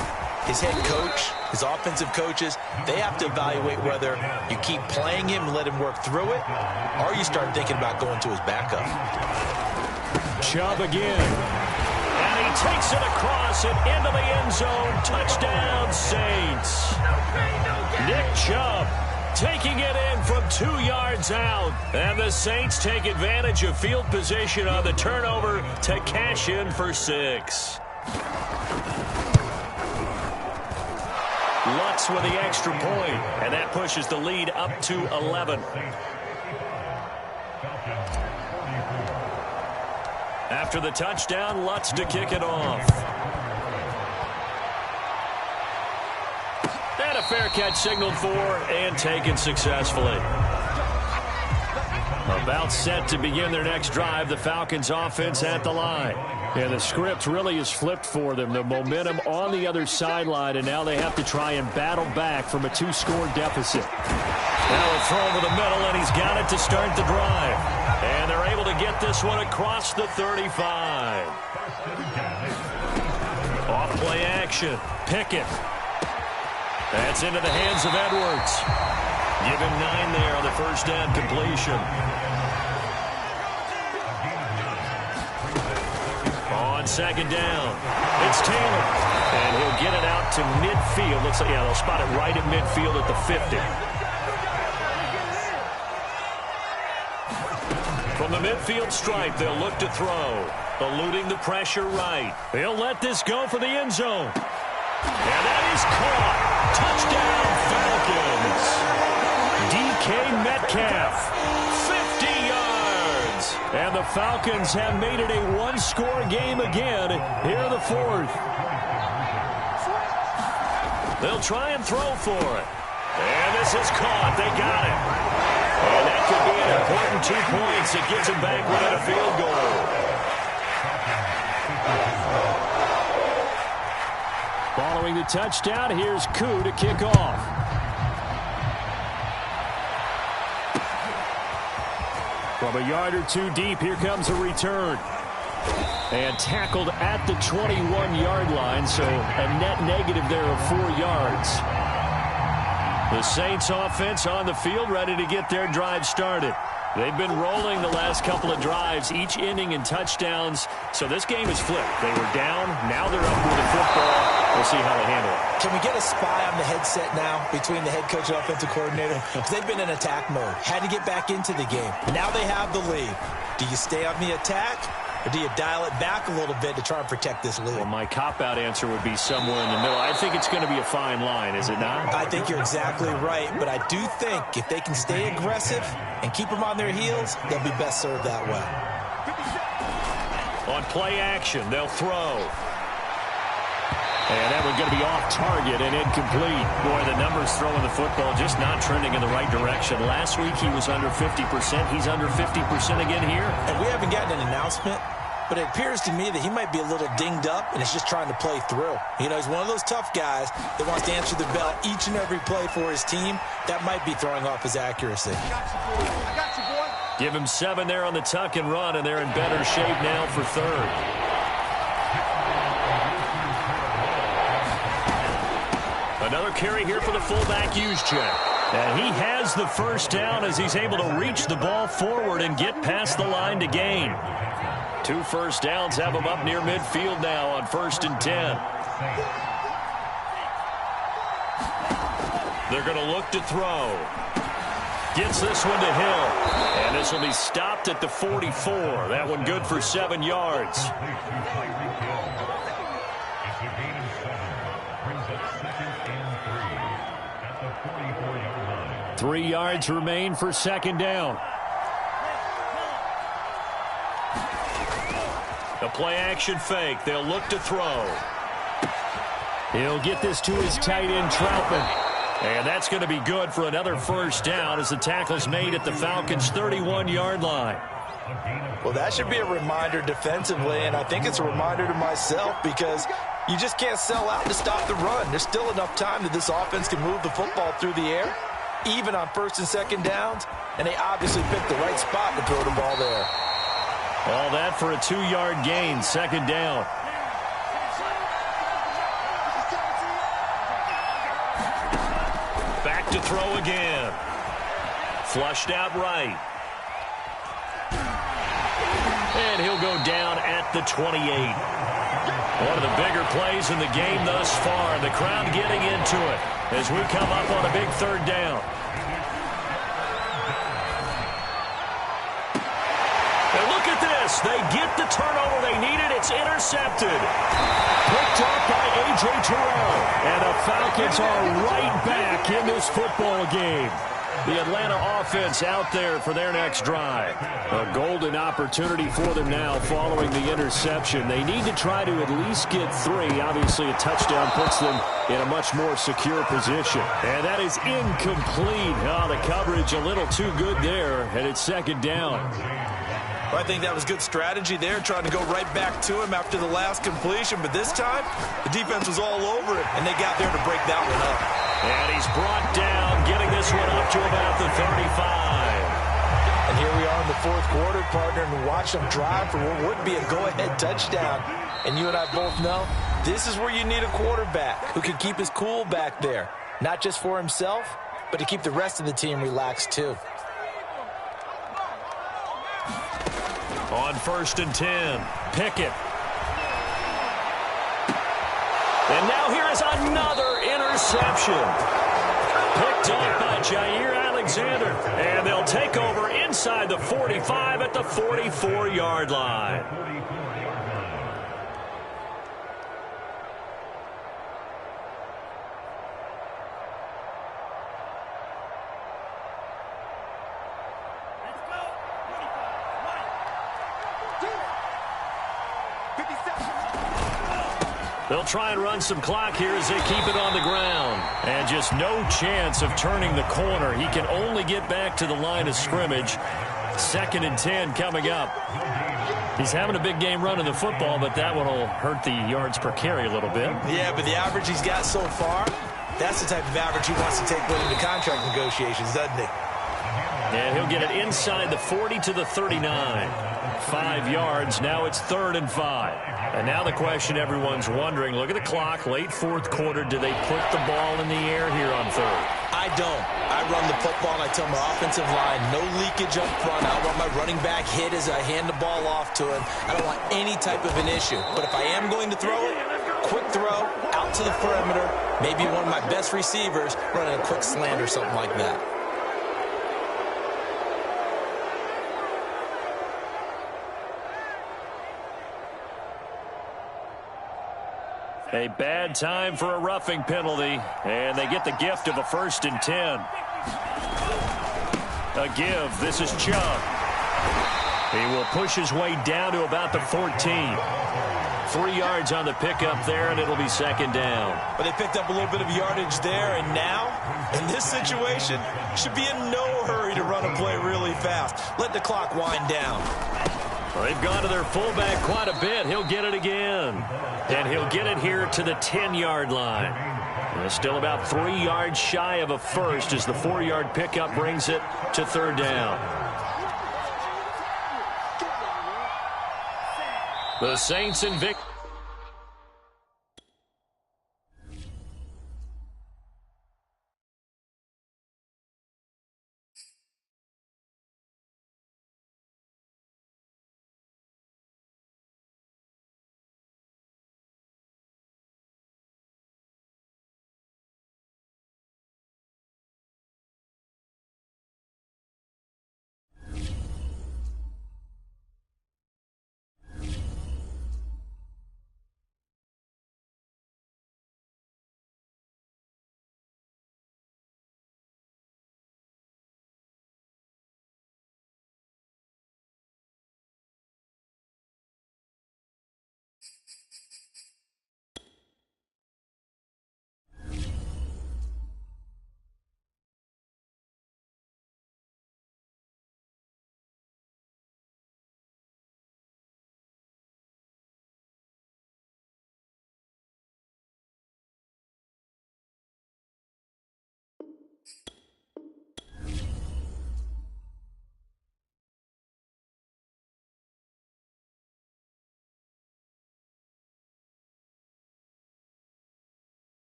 his head coach, his offensive coaches, they have to evaluate whether you keep playing him and let him work through it, or you start thinking about going to his backup. Chubb again. And he takes it across and into the end zone. Touchdown, Saints. Nick Chubb taking it in from 2 yards out. And the Saints take advantage of field position on the turnover to cash in for 6. Lutz with the extra point, and that pushes the lead up to 11. After the touchdown, Lutz to kick it off. And a fair catch signaled for and taken successfully. About set to begin their next drive, the Falcons offense at the line. And the script really is flipped for them. The momentum on the other sideline, and now they have to try and battle back from a 2-score deficit. Now a throw over the middle, and he's got it to start the drive. And they're able to get this one across the 35. Off play action. Pickett. That's into the hands of Edwards. Give him 9 there on the first down completion. On 2nd down, it's Taylor. And he'll get it out to midfield. Looks like, yeah, they'll spot it right at midfield at the 50. From the midfield stripe, they'll look to throw. Eluding the pressure right. They'll let this go for the end zone. And that is caught. Touchdown, Falcons. DK Metcalf, 50 yards. And the Falcons have made it a 1-score game again here in the 4th. They'll try and throw for it. And this is caught. They got it. And that could be an important 2 points. It gets them back within a field goal. Following the touchdown, here's Koo to kick off. From a yard or 2 deep, here comes a return. And tackled at the 21-yard line, so a net negative there of 4 yards. The Saints offense on the field, ready to get their drive started. They've been rolling the last couple of drives, each inning in touchdowns. So this game is flipped. They were down. Now they're up with the football. We'll see how they handle it. Can we get a spy on the headset now between the head coach and offensive coordinator? Because they've been in attack mode. Had to get back into the game. Now they have the lead. Do you stay on the attack, or do you dial it back a little bit to try and protect this lead? Well, my cop-out answer would be somewhere in the middle. I think it's going to be a fine line, is it not? I think you're exactly right, but I do think if they can stay aggressive and keep them on their heels, they'll be best served that way. On play action, they'll throw. And that one's going to be off target and incomplete. Boy, the numbers throwing the football just not trending in the right direction. Last week he was under 50%. He's under 50% again here. And we haven't gotten an announcement, but it appears to me that he might be a little dinged up and is just trying to play through. You know, he's one of those tough guys that wants to answer the bell each and every play for his team. That might be throwing off his accuracy. I got you, boy. Give him 7 there on the tuck and run, and they're in better shape now for third. Another carry here for the fullback Juszczyk. And he has the first down as he's able to reach the ball forward and get past the line to gain. 2 first downs have him up near midfield now on 1st and 10. They're going to look to throw. Gets this one to Hill. And this will be stopped at the 44. That one good for 7 yards. 3 yards remain for 2nd down. The play action fake. They'll look to throw. He'll get this to his tight end, Troutman. And that's going to be good for another first down as the tackle's made at the Falcons' 31-yard line. Well, that should be a reminder defensively, and I think it's a reminder to myself because you just can't sell out to stop the run. There's still enough time that this offense can move the football through the air, even on 1st and 2nd downs, and they obviously picked the right spot to throw the ball there. All that for a 2-yard gain, 2nd down. Back to throw again. Flushed out right. And he'll go down at the 28. One of the bigger plays in the game thus far. The crowd getting into it as we come up on a big 3rd down. And look at this. They get the turnover they needed. It's intercepted. Picked up by A.J. Terrell. And the Falcons are right back in this football game. The Atlanta offense out there for their next drive. A golden opportunity for them now following the interception. They need to try to at least get 3. Obviously, a touchdown puts them in a much more secure position. And that is incomplete. Oh, the coverage a little too good there, and it's 2nd down. Well, I think that was good strategy there, trying to go right back to him after the last completion. But this time, the defense was all over it, and they got there to break that one up. And he's brought down, getting this one up to about the 35. And here we are in the 4th quarter, partner, and watch them drive for what would be a go-ahead touchdown. And you and I both know this is where you need a quarterback who can keep his cool back there, not just for himself, but to keep the rest of the team relaxed too. On 1st and 10, Pickett. And now here is another interception. Picked up by Jair Alexander. And they'll take over inside the 45 at the 44-yard line. They'll try and run some clock here as they keep it on the ground. And just no chance of turning the corner. He can only get back to the line of scrimmage. 2nd and 10 coming up. He's having a big game running the football, but that one will hurt the yards per carry a little bit. Yeah, but the average he's got so far, that's the type of average he wants to take with him to contract negotiations, doesn't he? And he'll get it inside the 40 to the 39. 5 yards. Now it's 3rd and 5. And now the question everyone's wondering, look at the clock, late 4th quarter. Do they put the ball in the air here on 3rd? I don't. I run the football, and I tell my offensive line, no leakage up front. I don't want my running back hit as I hand the ball off to him. I don't want any type of an issue. But if I am going to throw it, quick throw, out to the perimeter, maybe one of my best receivers running a quick slant or something like that. A bad time for a roughing penalty, and they get the gift of a 1st and 10. A give. This is Chubb. He will push his way down to about the 14. 3 yards on the pickup there, and it'll be 2nd down. But they picked up a little bit of yardage there, and now, in this situation, should be in no hurry to run a play really fast. Let the clock wind down. Well, they've gone to their fullback quite a bit. He'll get it again. And he'll get it here to the 10-yard line. And still about 3 yards shy of a first as the 4-yard pickup brings it to 3rd down. The Saints in victory.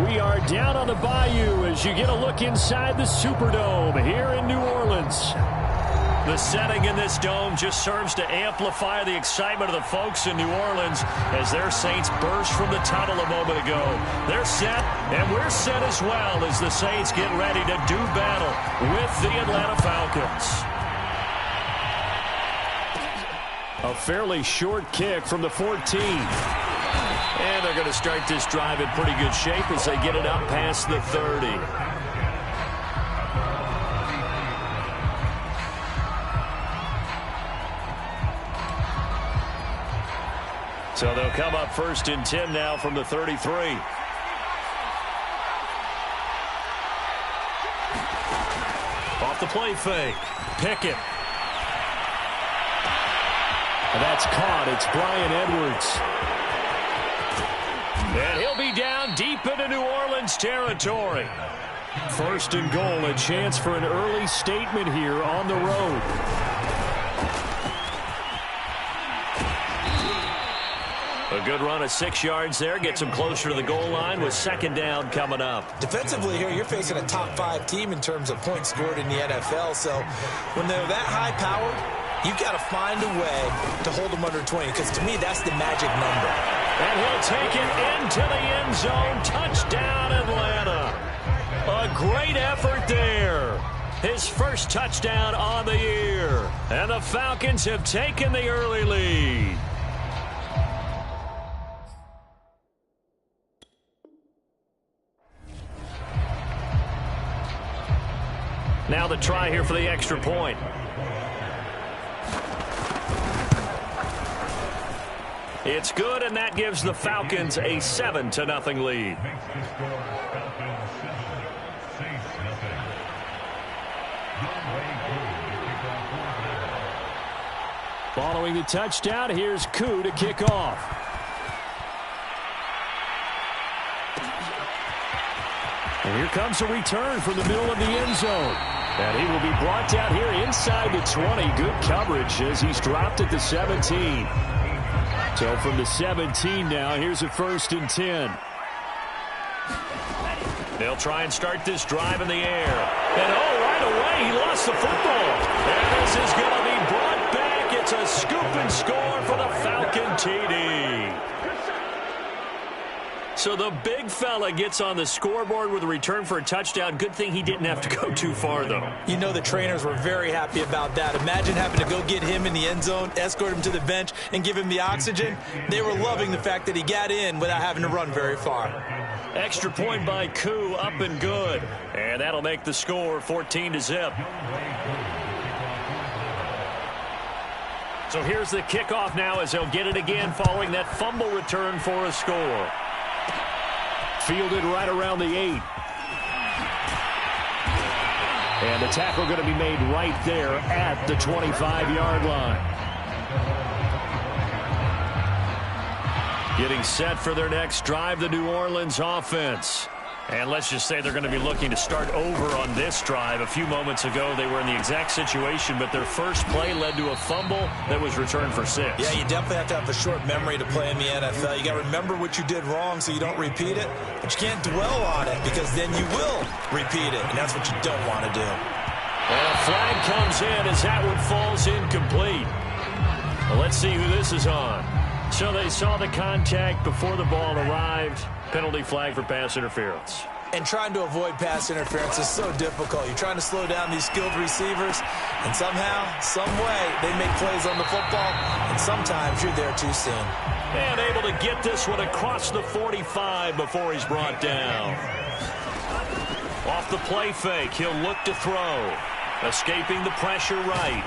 We are down on the bayou as you get a look inside the Superdome here in New Orleans. The setting in this dome just serves to amplify the excitement of the folks in New Orleans as their Saints burst from the tunnel a moment ago. They're set, and we're set as well as the Saints get ready to do battle with the Atlanta Falcons. A fairly short kick from the 14. And they're going to start this drive in pretty good shape as they get it up past the 30. So they'll come up 1st and 10 now from the 33. Off the play fake. Pickett. And that's caught. It's Bryan Edwards. And he'll be down deep into New Orleans territory. 1st and goal, a chance for an early statement here on the road. A good run of 6 yards there. Gets him closer to the goal line with 2nd down coming up. Defensively here, you're facing a top-5 team in terms of points scored in the NFL. So when they're that high-powered, you've got to find a way to hold them under 20, because to me, that's the magic number. And he'll take it into the end zone. Touchdown, Atlanta. A great effort there. His first touchdown on the year. And the Falcons have taken the early lead. Now the try here for the extra point. It's good, and that gives the Falcons a 7-0 lead. Following the touchdown, here's Koo to kick off. And here comes a return from the middle of the end zone. And he will be brought down here inside the 20. Good coverage as he's dropped at the 17. So from the 17 now, here's a 1st and 10. They'll try and start this drive in the air. And right away, he lost the football. And this is going to be brought back. It's a scoop and score for the Falcon TD. So the big fella gets on the scoreboard with a return for a touchdown. Good thing he didn't have to go too far, though. You know the trainers were very happy about that. Imagine having to go get him in the end zone, escort him to the bench, and give him the oxygen. They were loving the fact that he got in without having to run very far. Extra point by Koo, up and good. And that'll make the score 14-0. So here's the kickoff now as they'll get it again following that fumble return for a score. Fielded right around the 8. And the tackle going to be made right there at the 25-yard line. Getting set for their next drive, the New Orleans offense. And let's just say they're going to be looking to start over on this drive. A few moments ago, they were in the exact situation, but their first play led to a fumble that was returned for 6. Yeah, you definitely have to have a short memory to play in the NFL. You got to remember what you did wrong so you don't repeat it, but you can't dwell on it because then you will repeat it, and that's what you don't want to do. And a flag comes in as that one falls incomplete. Well, let's see who this is on. So they saw the contact before the ball arrived. Penalty flag for pass interference. And trying to avoid pass interference is so difficult. You're trying to slow down these skilled receivers, and somehow, some way, they make plays on the football, and sometimes you're there too soon. And able to get this one across the 45 before he's brought down. Off the play fake, he'll look to throw. Escaping the pressure right.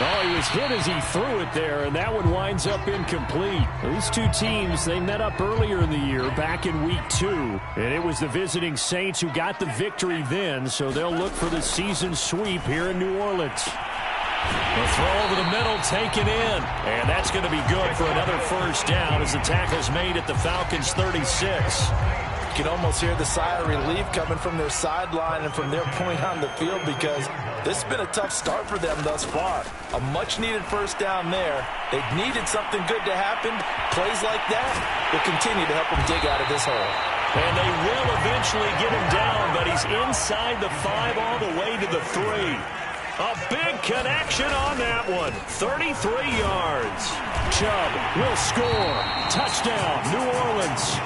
Oh, he was hit as he threw it there, and that one winds up incomplete. These two teams, they met up earlier in the year, back in Week 2, and it was the visiting Saints who got the victory then, so they'll look for the season sweep here in New Orleans. The throw over the middle taken in, and that's going to be good for another 1st down as the tackle's made at the Falcons' 36. You can almost hear the sigh of relief coming from their sideline and from their point on the field because this has been a tough start for them thus far. A much-needed 1st down there. They've needed something good to happen. Plays like that will continue to help them dig out of this hole. And they will eventually get him down, but he's inside the 5 all the way to the 3. A big connection on that one. 33 yards. Chubb will score. Touchdown, New Orleans.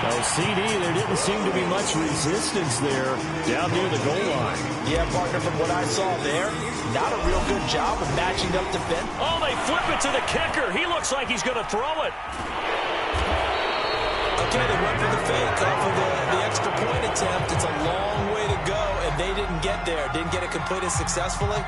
Oh, CD, there didn't seem to be much resistance there down near the goal line. Yeah, partner, from what I saw there, not a real good job of matching up defense. Oh, they flip it to the kicker. He looks like he's going to throw it. Okay, they went for the fake off of the extra point attempt. It's a long way to go, and they didn't get there. Didn't get it completed successfully.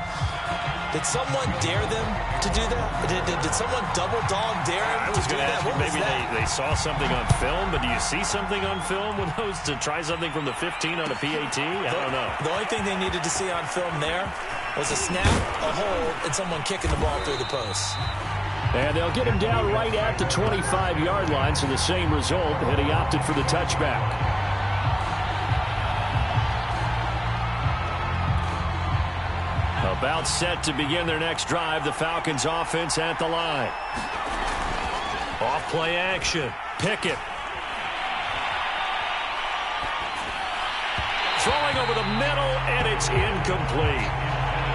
Did someone dare them to do that? Did someone double dog dare him to do that? What maybe they saw something on film, but do you see something on film with those to try something from the 15 on a PAT? I don't know. The only thing they needed to see on film there was a snap, a hold, and someone kicking the ball through the post. And they'll get him down right at the 25-yard line, so the same result, and he opted for the touchback. About set to begin their next drive, the Falcons offense at the line. Off play action. Pickett. Throwing over the middle, and it's incomplete.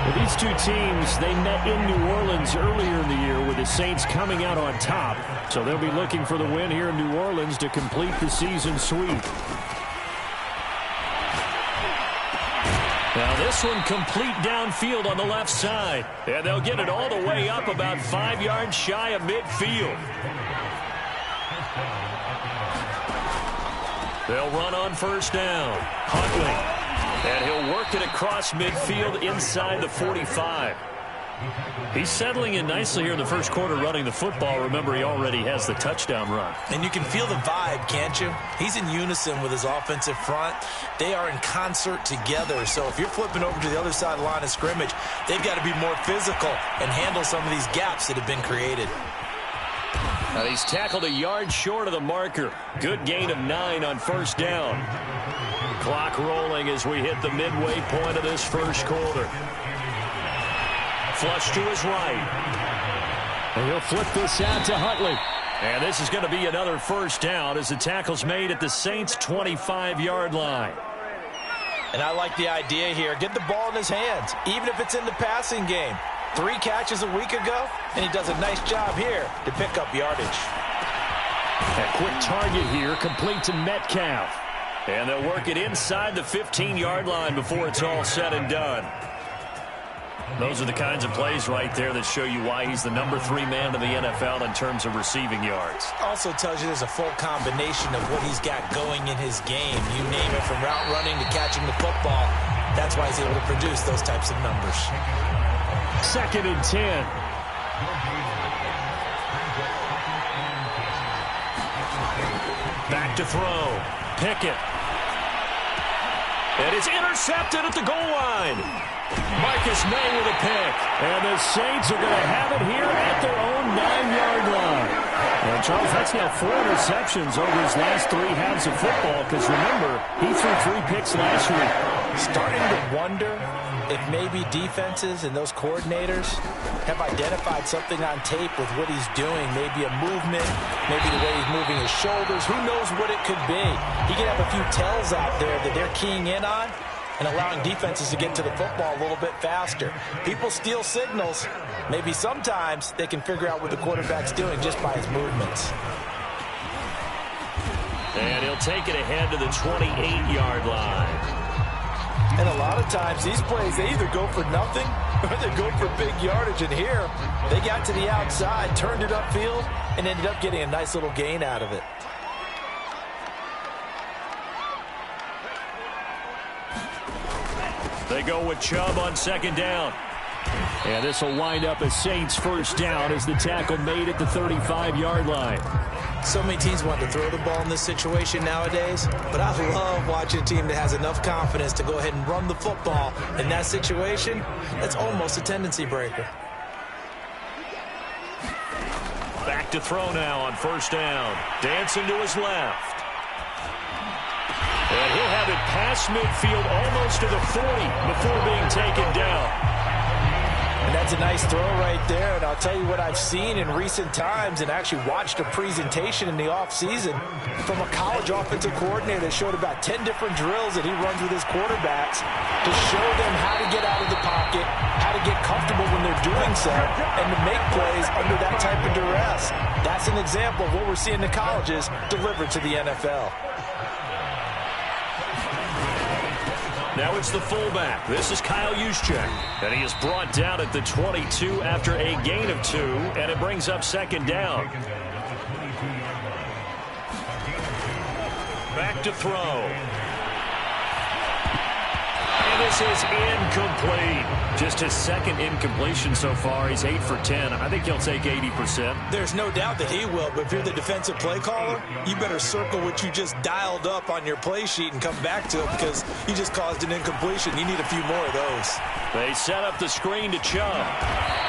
Well, these two teams, they met in New Orleans earlier in the year with the Saints coming out on top. So they'll be looking for the win here in New Orleans to complete the season sweep. Now this one complete downfield on the left side. And they'll get it all the way up about 5 yards shy of midfield. They'll run on first down. Huntley. And he'll work it across midfield inside the 45. He's settling in nicely here in the first quarter running the football. Remember, he already has the touchdown run. And you can feel the vibe, can't you? He's in unison with his offensive front. They are in concert together. So if you're flipping over to the other side of the line of scrimmage, they've got to be more physical and handle some of these gaps that have been created. Now he's tackled a yard short of the marker. Good gain of 9 on first down. Clock rolling as we hit the midway point of this first quarter. Flush to his right. And he'll flip this out to Huntley. And this is going to be another first down as the tackle's made at the Saints' 25-yard line. And I like the idea here. Get the ball in his hands, even if it's in the passing game. 3 catches a week ago, and he does a nice job here to pick up yardage. A quick target here, complete to Metcalf. And they'll work it inside the 15-yard line before it's all said and done. Those are the kinds of plays right there that show you why he's the number 3 man in the NFL in terms of receiving yards. Also tells you there's a full combination of what he's got going in his game. You name it, from route running to catching the football. That's why he's able to produce those types of numbers. 2nd and 10. Back to throw. Pickett. And it's intercepted at the goal line. Marcus May with a pick. And the Saints are going to have it here at their own 9-yard line. And Charles, that's now 4 interceptions over his last 3 halves of football, because remember, he threw 3 picks last week. Starting to wonder if maybe defenses and those coordinators have identified something on tape with what he's doing. Maybe a movement, maybe the way he's moving his shoulders. Who knows what it could be? He could have a few tells out there that they're keying in on and allowing defenses to get to the football a little bit faster. People steal signals. Maybe sometimes they can figure out what the quarterback's doing just by his movements. And he'll take it ahead to the 28-yard line. And a lot of times, these plays, they either go for nothing or they go for big yardage. And here, they got to the outside, turned it upfield, and ended up getting a nice little gain out of it. They go with Chubb on 2nd down. And this will wind up a Saints first down as the tackle made at the 35-yard line. So many teams want to throw the ball in this situation nowadays, but I love watching a team that has enough confidence to go ahead and run the football. In that situation, that's almost a tendency breaker. Back to throw now on first down. Dancing to his left. And he'll have it past midfield almost to the 40 before being taken down. And that's a nice throw right there. And I'll tell you what I've seen in recent times and actually watched a presentation in the offseason from a college offensive coordinator that showed about 10 different drills that he runs with his quarterbacks to show them how to get out of the pocket, how to get comfortable when they're doing so, and to make plays under that type of duress. That's an example of what we're seeing in colleges delivered to the NFL. Now it's the fullback. This is Kyle Juszczyk. And he is brought down at the 22 after a gain of 2, and it brings up second down. Back to throw. And this is incomplete. Just his second incompletion so far. He's 8 for 10. I think he'll take 80%. There's no doubt that he will, but if you're the defensive play caller, you better circle what you just dialed up on your play sheet and come back to it because you just caused an incompletion. You need a few more of those. They set up the screen to Chubb.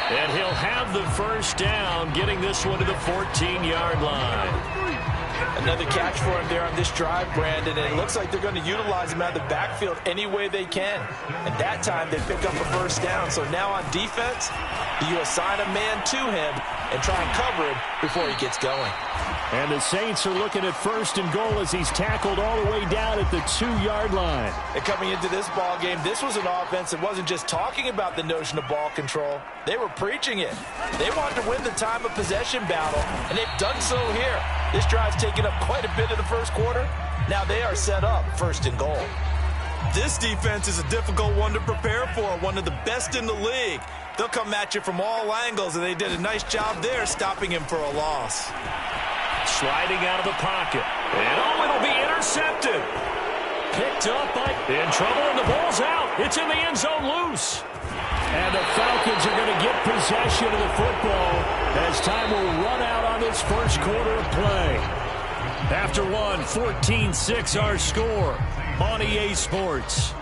And he'll have the first down, getting this one to the 14-yard line. Another catch for him there on this drive, Brandon, and it looks like they're going to utilize him out of the backfield any way they can. And that time they pick up a first down. So now on defense, you assign a man to him and try and cover him before he gets going. And the Saints are looking at first and goal as he's tackled all the way down at the 2-yard line. And coming into this ball game, this was an offense that wasn't just talking about the notion of ball control. They were preaching it. They wanted to win the time of possession battle, and they've done so here. This drive's taken up quite a bit of the first quarter. Now they are set up first and goal. This defense is a difficult one to prepare for, one of the best in the league. They'll come at you from all angles, and they did a nice job there stopping him for a loss. Sliding out of the pocket. And it'll be intercepted. Picked up by in trouble, and the ball's out. It's in the end zone loose. And the Falcons are going to get possession of the football as time will run out on this first quarter of play. After one, 14-6 our score on EA Sports.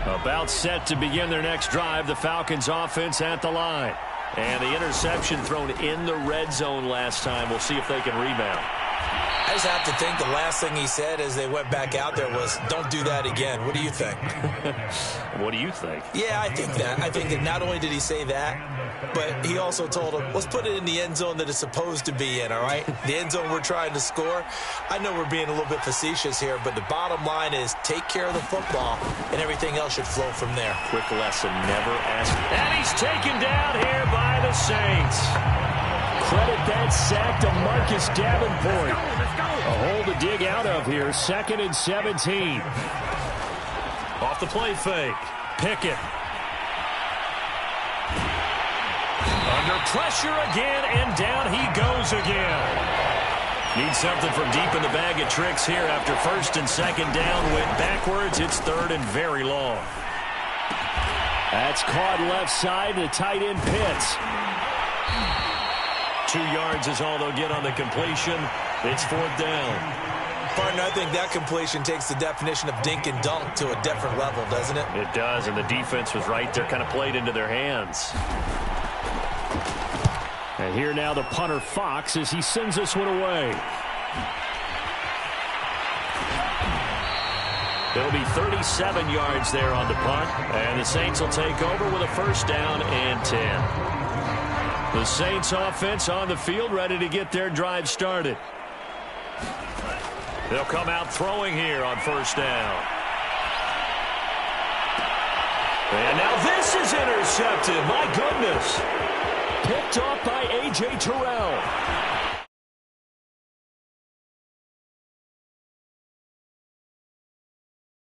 About set to begin their next drive, the Falcons offense at the line. And the interception thrown in the red zone last time. We'll see if they can rebound. I just have to think the last thing he said as they went back out there was, don't do that again. What do you think? What do you think? Yeah, I think that. I think that not only did he say that, but he also told him, let's put it in the end zone that it's supposed to be in, all right? The end zone we're trying to score. I know we're being a little bit facetious here, but the bottom line is take care of the football, and everything else should flow from there. Quick lesson, never ask. And he's taken down here by the Saints. Credit that sack to Marcus Davenport. A hole to dig out of here, 2nd and 17. Off the play fake. Pickett. Under pressure again, and down he goes again. Need something from deep in the bag of tricks here after 1st and 2nd down. Went backwards. It's 3rd and very long. That's caught left side. The tight end Pitts. 2 yards is all they'll get on the completion. It's 4th down. Partner, I think that completion takes the definition of dink and dunk to a different level, doesn't it? It does, and the defense was right there, kind of played into their hands. And here now the punter Fox as he sends this one away. It'll be 37 yards there on the punt, and the Saints will take over with a 1st down and 10. The Saints offense on the field ready to get their drive started. They'll come out throwing here on 1st down. And now this is intercepted. My goodness. Picked off by A.J. Terrell.